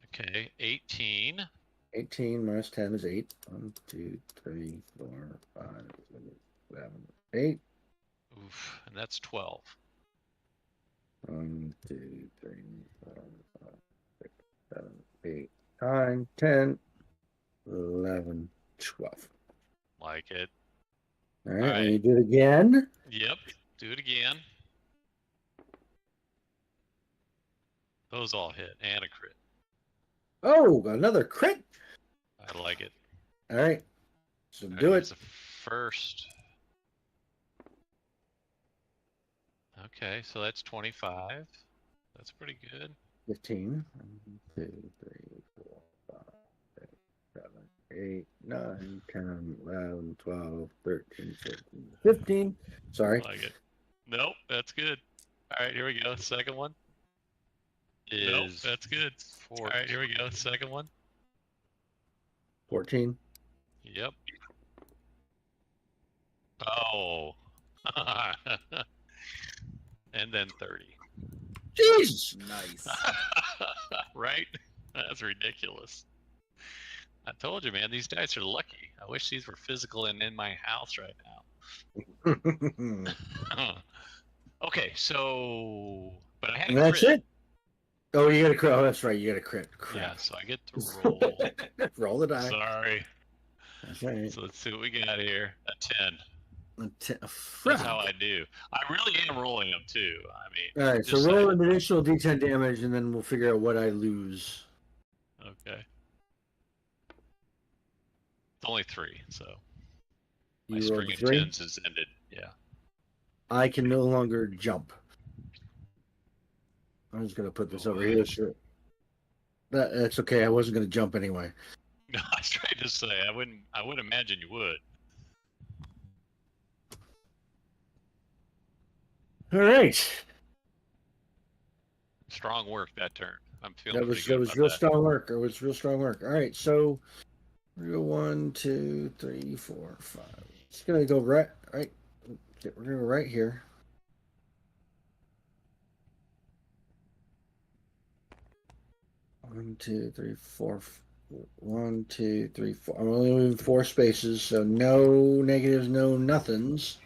okay. 18. 18 minus 10 is 8. 1, 2, 3, 4, 5, 6, 7, 8. Oof, and that's 12. 1, 2, 3, 4, 5, 6, 7, 8, 9, 10, 11, 12. Like it. All right, All and right. you do it again. Yep. Do it again. Those all hit and a crit. Oh, another crit. I like it. All right, so All right, do here's it. the first. Okay, so that's 25. That's pretty good. 15. 1, 2, 3, 4, 5, 6, 7, 8, 9, 10, 11, 12, 13, 14, 15. Sorry. Like it. Nope, that's good. All right, here we go. Second one is. Nope, that's good. 14. All right, here we go. Second one. 14. Yep. Oh. And then 30. Jesus. Nice. Right? That's ridiculous. I told you, man, these dice are lucky. I wish these were physical and in my house right now. Okay, so. But I had And a that's crit. it. Oh, you got a crit. Oh, that's right. You got a crit. Yeah, Crap. so I get to roll. Roll the die. Sorry. That's all right. So let's see what we got here. A 10. That's That's how I do. I really am rolling them too. I mean, All right, so just roll saying. an additional d10 damage, and then we'll figure out what I lose. Okay. It's only 3, so my You rolled string of 3. 10s has ended. Yeah. I can no longer jump. I'm just gonna put this over here. Sure. That's okay. I wasn't gonna jump anyway. No, I was trying to say I wouldn't imagine you would. All right. Strong work that turn. I'm feeling That was pretty good about real that. strong work. It was real strong work. All right, so we go 1, 2, 3, 4, 5. It's gonna go right. We're gonna go right here. One, two, three, four. 1, 2, 3, 4. I'm only moving 4 spaces, so no negatives, no nothings.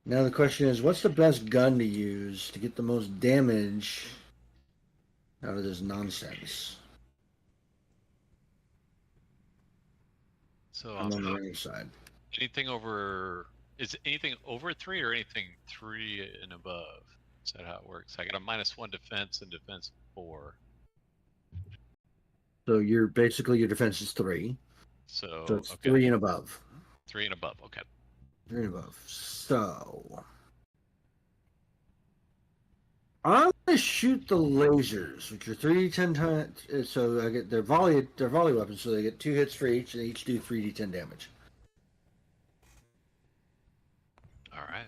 Now the question is, what's the best gun to use to get the most damage out of this nonsense? So I'm on the right side. anything over is it anything over 3 or anything 3 and above? Is that how it works? I got a -1 defense and defense 4. So your defense is 3. So it's okay. 3 and above. 3 and above. Okay. 3 and above. So I'm gonna shoot the lasers, which are 3d10 times. So I get their volley weapons, so they get 2 hits for each, and they each do 3d10 damage. All right.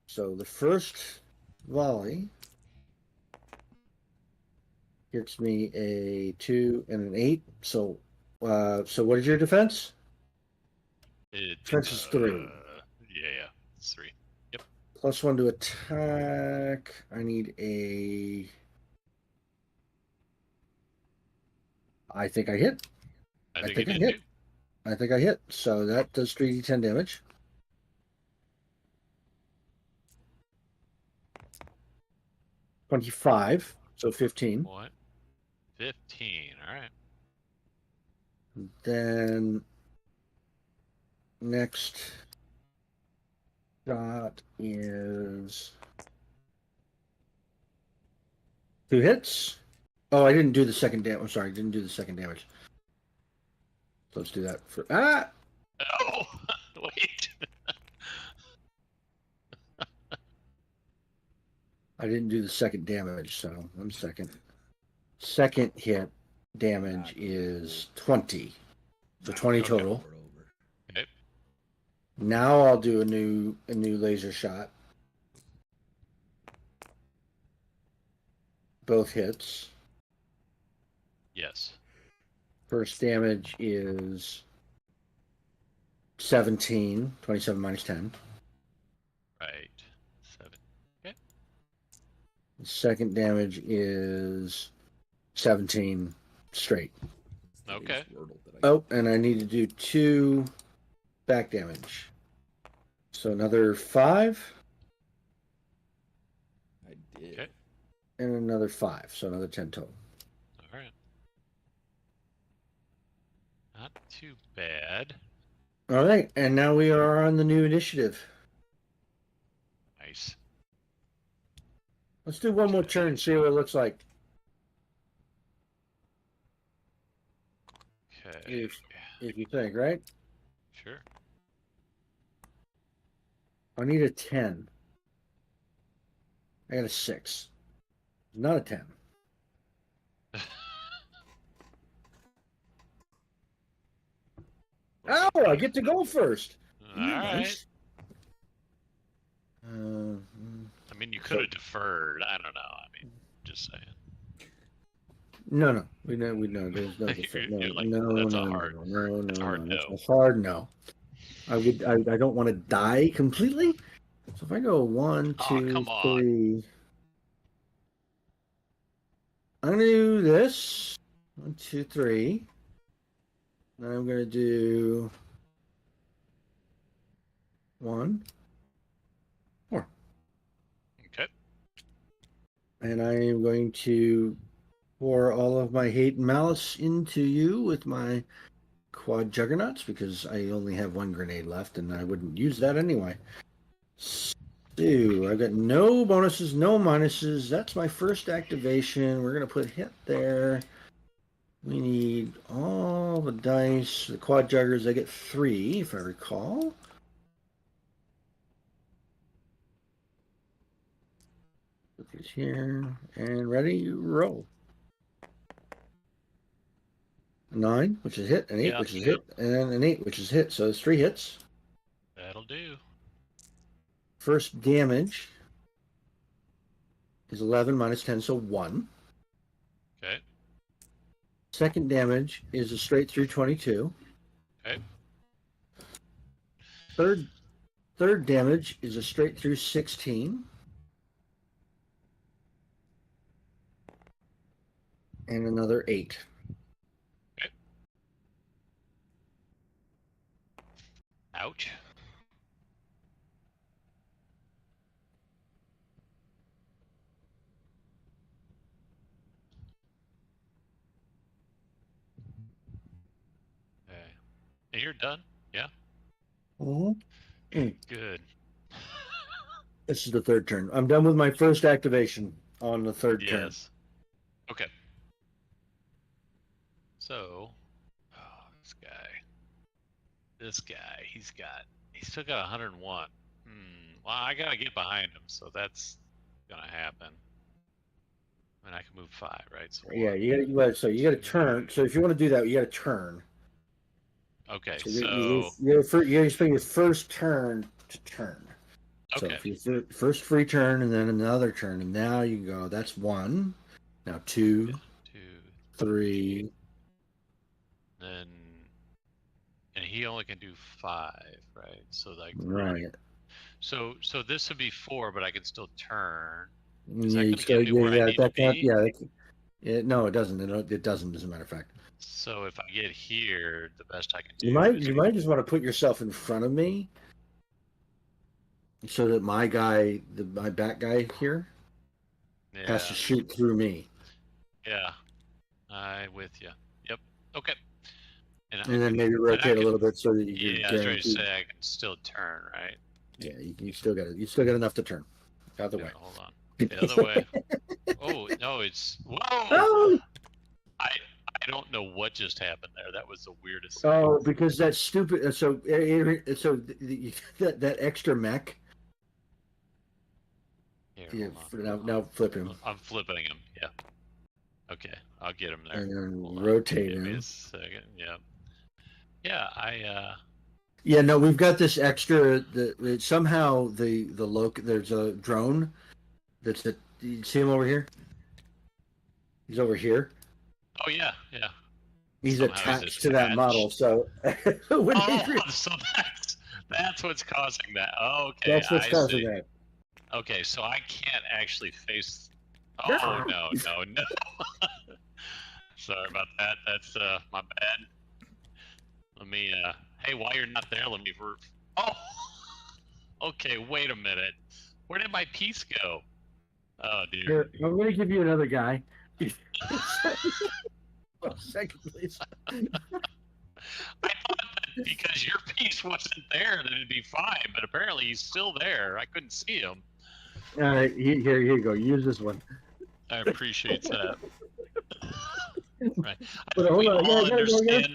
So the first volley Gets me a 2 and an 8. So what is your defense? Defense is 3. Yeah, it's 3. Yep. +1 to attack. I need a. I think I hit. I think I you did hit. too. I think I hit. So that does 3d10 damage. $25, so 15. What? 15. All right. Then next shot is 2 hits. Oh, I didn't do the second damage. I'm sorry, I didn't do the second damage. So let's do that for Oh, wait. I didn't do the second damage, so 1 second. Second hit damage is 20. So 20 Okay. total. Okay. Now I'll do a new laser shot. Both hits. Yes. First damage is 17. 27 minus 10. Right. 7. Okay. The second damage is 17 straight. Okay. Oh, and I need to do 2 back damage. So another 5 I did. Okay. and another 5. So another 10 total. All right. Not too bad. All right, and now we are on the new initiative. Nice. Let's do one more turn and see what it looks like. Okay. If you think, right? Sure. I need a 10. I got a 6. Not a 10. Oh, I get to go first. All right. Nice. I mean, you could have deferred. I don't know. I mean, just saying. No. We know. There's no difference. You're like, No. that's a hard no. It's a hard no. I don't want to die completely. So if I go 1, 2, come on. 3. I'm gonna do this. 1, 2, 3. Then I'm gonna do 1, 4. Okay. And I am going to pour all of my hate and malice into you with my quad juggernauts because I only have 1 grenade left and I wouldn't use that anyway. So I've got no bonuses, no minuses. That's my first activation. We're going to put hit there. We need all the dice. The quad juggers, I get 3 if I recall. Put these here and ready, roll. 9, which is hit, an 8, which is hit, and an 8, which is hit. So it's 3 hits. That'll do. First damage is 11 minus 10, so 1. Okay. Second damage is a straight through 22. Okay. Third damage is a straight through 16. And another 8. Okay. Ouch. Okay. And you're done? Yeah? Mm-hmm. Good. This is the third turn. I'm done with my first activation on the third turn. Yes. Okay. So, this guy, he's still got 101. Well, I gotta get behind him, so that's gonna happen. And I can move 5, right? So Yeah, you got to turn. So if you want to do that, you got to turn. Okay, So so you're spending your first turn to turn. okay. So if you first free turn and then another turn, and now you go. That's 1. Now 2, 3. Then, and he only can do 5, right? So like, Right. so this would be 4, but I can still turn. Yeah, Is that you going to get me where I need to be? No, it doesn't. It doesn't, as a matter of fact. So if I get here, the best I can do. You might just want to put yourself in front of me, so that my back guy here, has to shoot through me. Yeah, I'm with you. Yep. Okay. And then maybe rotate a little bit so that you can. Yeah, I was ready to say I can still turn, right? Yeah, you still got it. You still got enough to turn. The other way. Hold on. The other way. Oh no, it's whoa! Oh! I don't know what just happened there. That was the weirdest. Oh, because that stupid. That extra mech. Here, now flip him. I'm flipping him. Yeah. Okay, I'll get him there. And then rotate him. Give me a second. Yeah. Yeah, Yeah, no, we've got this extra. Somehow there's a drone. You see him over here? He's over here. Oh yeah. He's attached to that model, so so that's what's causing that. Oh, okay, that's what's causing that. Okay, so I can't actually face. Oh no! Sorry about that. That's my bad. Let me. Hey, while you're not there, let me. Oh. Okay, wait a minute. Where did my piece go? Oh dear. Here, I'm going to give you another guy. Second, please. I thought that because your piece wasn't there, that it'd be fine, but apparently he's still there. I couldn't see him. All right, here you go. Use this one. I appreciate that. Right. But hold on. All understand.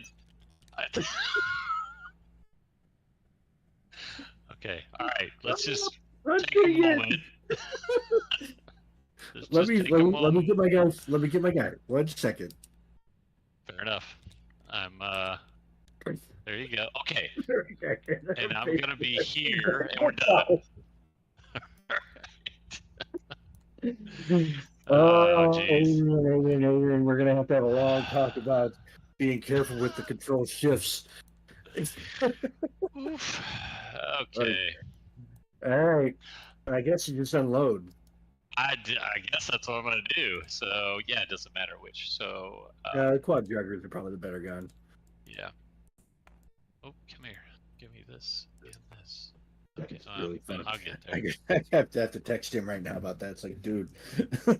Okay. All right. Let's just take a moment. Let me get my guy. Let me get my guy. 1 second. Fair enough. I'm there you go. Okay. And I'm gonna be here and we're done. And we're gonna have to have a long talk about being careful with the control shifts. Oof. Okay. All right. I guess you just unload. I guess that's what I'm gonna do. So yeah, it doesn't matter which. So the quad juggers are probably the better gun. Yeah. Oh, come here. Give me this and this. Okay, so really fun. I'll get there. I have to text him right now about that. It's like, dude,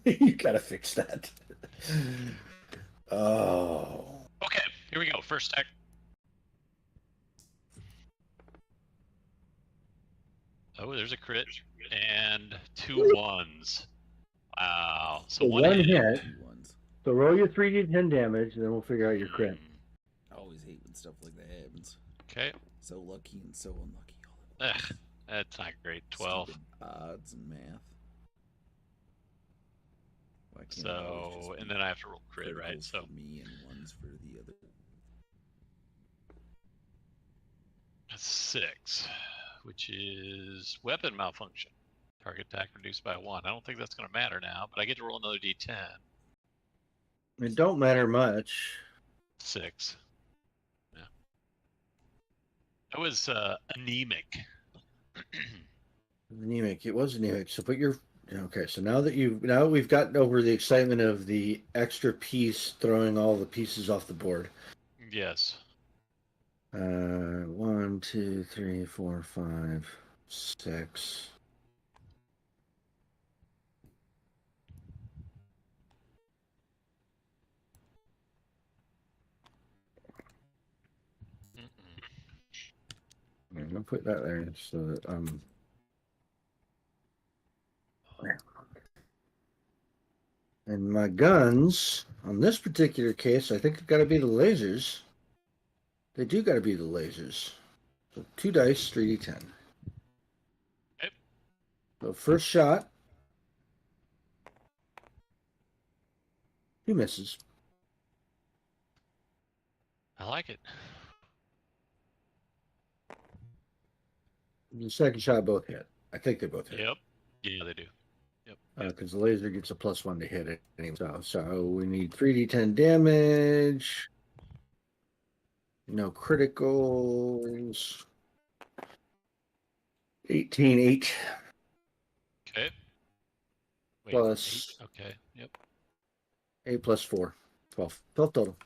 you gotta fix that. Oh. Okay, here we go. First stack. Oh, there's a crit and 2 1s. Wow. So one hit. So roll your 3d10 damage, and then we'll figure out your crit. I always hate when stuff like that happens. Okay. So lucky and so unlucky. Ugh, that's not great. 12. Stupid odds and math. So, and then I have to roll crit, right? So for me and 1s for the other. That's 6, which is weapon malfunction. Target attack reduced by 1. I don't think that's going to matter now, but I get to roll another d10. It don't matter much. 6. Yeah. That was anemic. Anemic. It was anemic. So put your okay. So now that we've gotten over the excitement of the extra piece throwing all the pieces off the board. Yes. 1, 2, 3, 4, 5, 6. I'm gonna put that there so that and my guns on this particular case, I think it's got to be the lasers. They do got to be the lasers. So 2 dice, 3d10. Okay. So first shot, 2 misses. I like it. The second shot both hit. I think they both hit. Yep. Yeah, they do. Yep. because the laser gets a +1 to hit it anyway. So we need 3d10 damage. No criticals. 18, 8 Okay. Wait, plus 8? Okay. Yep. 8 plus 4. 12. 12 total.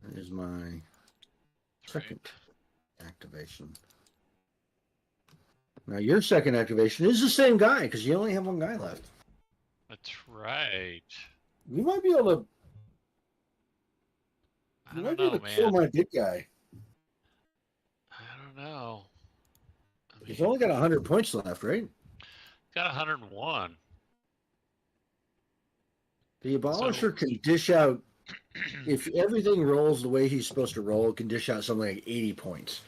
That is my second activation. Now your second activation is the same guy because you only have one guy left. That's right. You might be able to. I You don't might be able know, to kill man. my big guy. I don't know. He's only got 100 points left, right? Got 101. The Abolisher can dish out, if everything rolls the way he's supposed to roll, it can dish out something like 80 points.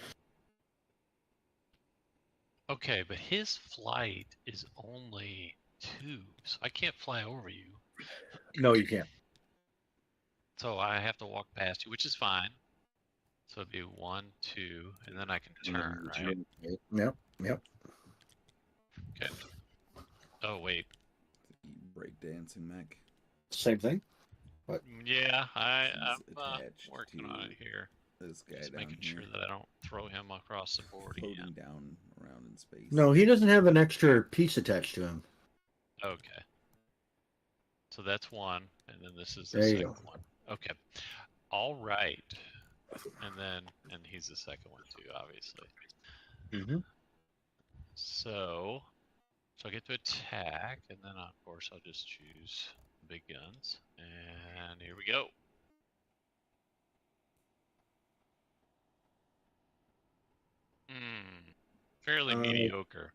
Okay, but his flight is only 2, so I can't fly over you. No, you can't. So I have to walk past you, which is fine. So it'd be 1, 2, and then I can turn, right? Yep, yep. Okay. Oh, wait. Breakdancing mech. Same thing. What? Yeah, I'm attached working to on it here. This guy Just down making here, sure that I don't throw him across the board floating again. down around in space. No, he doesn't have an extra piece attached to him. Okay. So that's 1, and then this is the There you second go. one. Okay. All right. And he's the second one too, obviously. Mm-hmm. So I get to attack, and then of course I'll just choose big guns. And here we go. Fairly mediocre.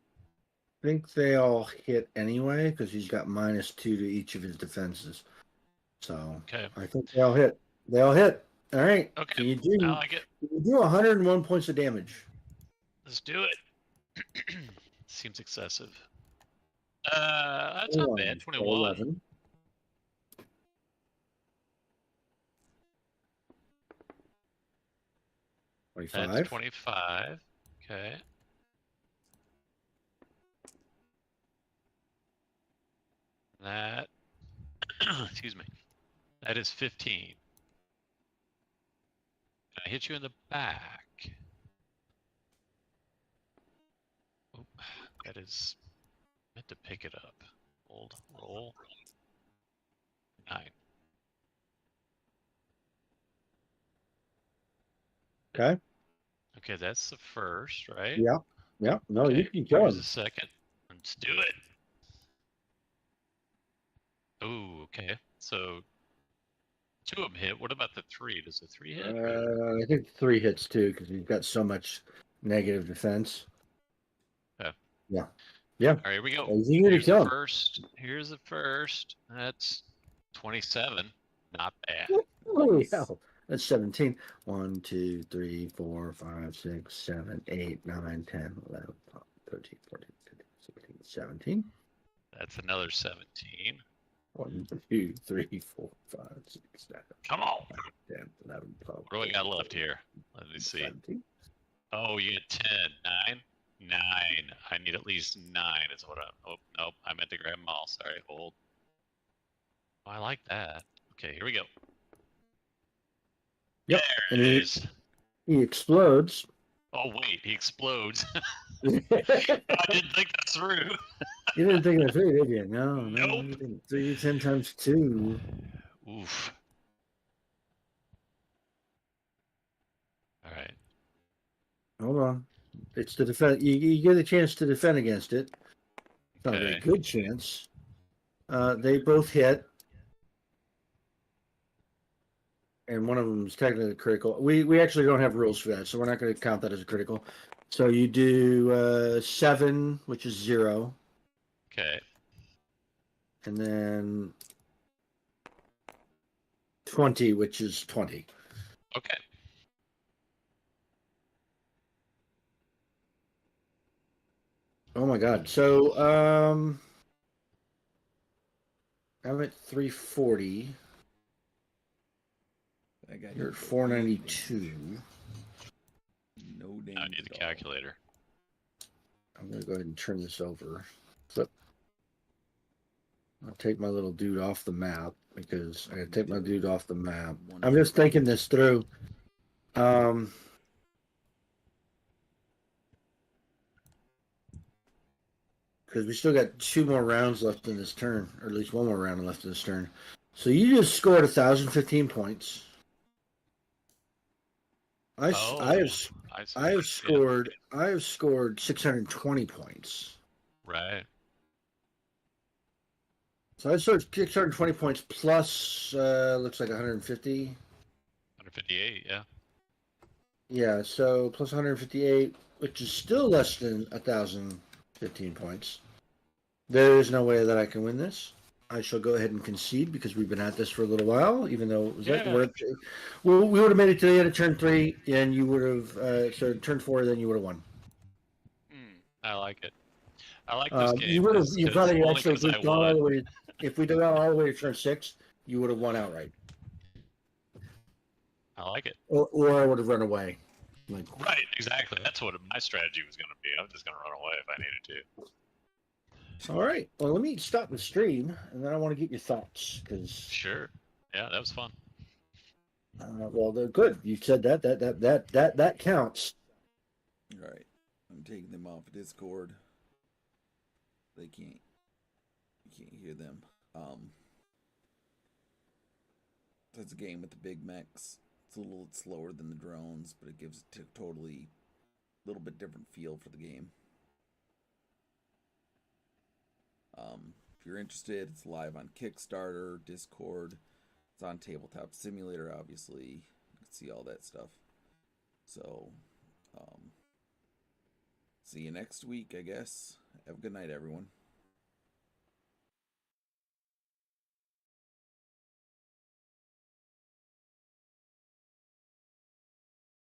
I think they all hit anyway because he's got -2 to each of his defenses. So Okay. I think they all hit. They all hit. All right. Okay. So you do. I like it. You do 101 points of damage. Let's do it. Seems excessive. That's not bad. 21. 11. That's 25. Okay. That, excuse me, that is 15. I hit you in the back. Oh, that is meant to pick it up. Hold, roll. 9. Okay. Okay, that's the first, right? Yeah. Yeah. No, Okay, you can kill here's him. the second. Let's do it. Oh, okay. So 2 of them hit. What about the 3? Does the 3 hit? I think 3 hits too because he's got so much negative defense. Yeah. Yeah. Yeah. All right, here we go. Easy to kill him. Here's the first. That's 27. Not bad. Oh, yeah. That's 17. 1, 2, 3, 4, 5, 6, 7, 8, 9, 10, 11, 12, 13, 14, 15, 16, 17. That's another 17. 1, 2, 3, 4, 5, 6, 7. Come on. 10, 11, 12. What do we got left here? Let me see. 17. Oh, you get 10. 9? 9. I need at least 9 is what I'm... Oh, nope. I meant to grab them all. Sorry. Hold. Oh, I like that. Okay, here we go. Yep. There it is. He explodes. Oh, wait. He explodes. I didn't think that through. You didn't think of the 3, did you? No, no. Nope. You didn't. 3, 10 times 2. Oof. All right. Hold on. It's to defend. You get a chance to defend against it. It's not a very good chance. They both hit. And one of them is technically critical. We actually don't have rules for that, so we're not going to count that as a critical. So you do 7, which is 0. Okay. And then 20, which is 20. Okay. Oh my god. So I'm at 340. You're at 492. No damage. I need the calculator. I'm going to go ahead and turn this over. Flip. I'll take my little dude off the map because I gotta take my dude off the map. I'm just thinking this through. Because we still got 2 more rounds left in this turn, or at least 1 more round left in this turn. So you just scored 1,015 points. I have scored 620 points. Right. So I scored 620 points plus looks like 150. 158, yeah. Yeah, so plus 158, which is still less than 1,015 points. There is no way that I can win this. I shall go ahead and concede because we've been at this for a little while, even though it was we would have made it to the end of turn 3, and you would have turn 4, then you would have won. I like it. I like this game. You would have. You probably actually if gone all the way. If we did all the way to turn 6, you would have won outright. I like it. Or I would have run away. Right, exactly. That's what my strategy was going to be. I was just going to run away if I needed to. All right. Well, let me stop the stream, and then I want to get your thoughts because. Sure. Yeah, that was fun. Well, they're good. You said that counts. All right. I'm taking them off Discord. They can't. You can't hear them. It's a game with the big mechs. It's a little slower than the drones, but it gives a totally little bit different feel for the game. If you're interested, it's live on Kickstarter, Discord. It's on Tabletop Simulator, obviously. You can see all that stuff. So, see you next week, I guess. Have a good night, everyone.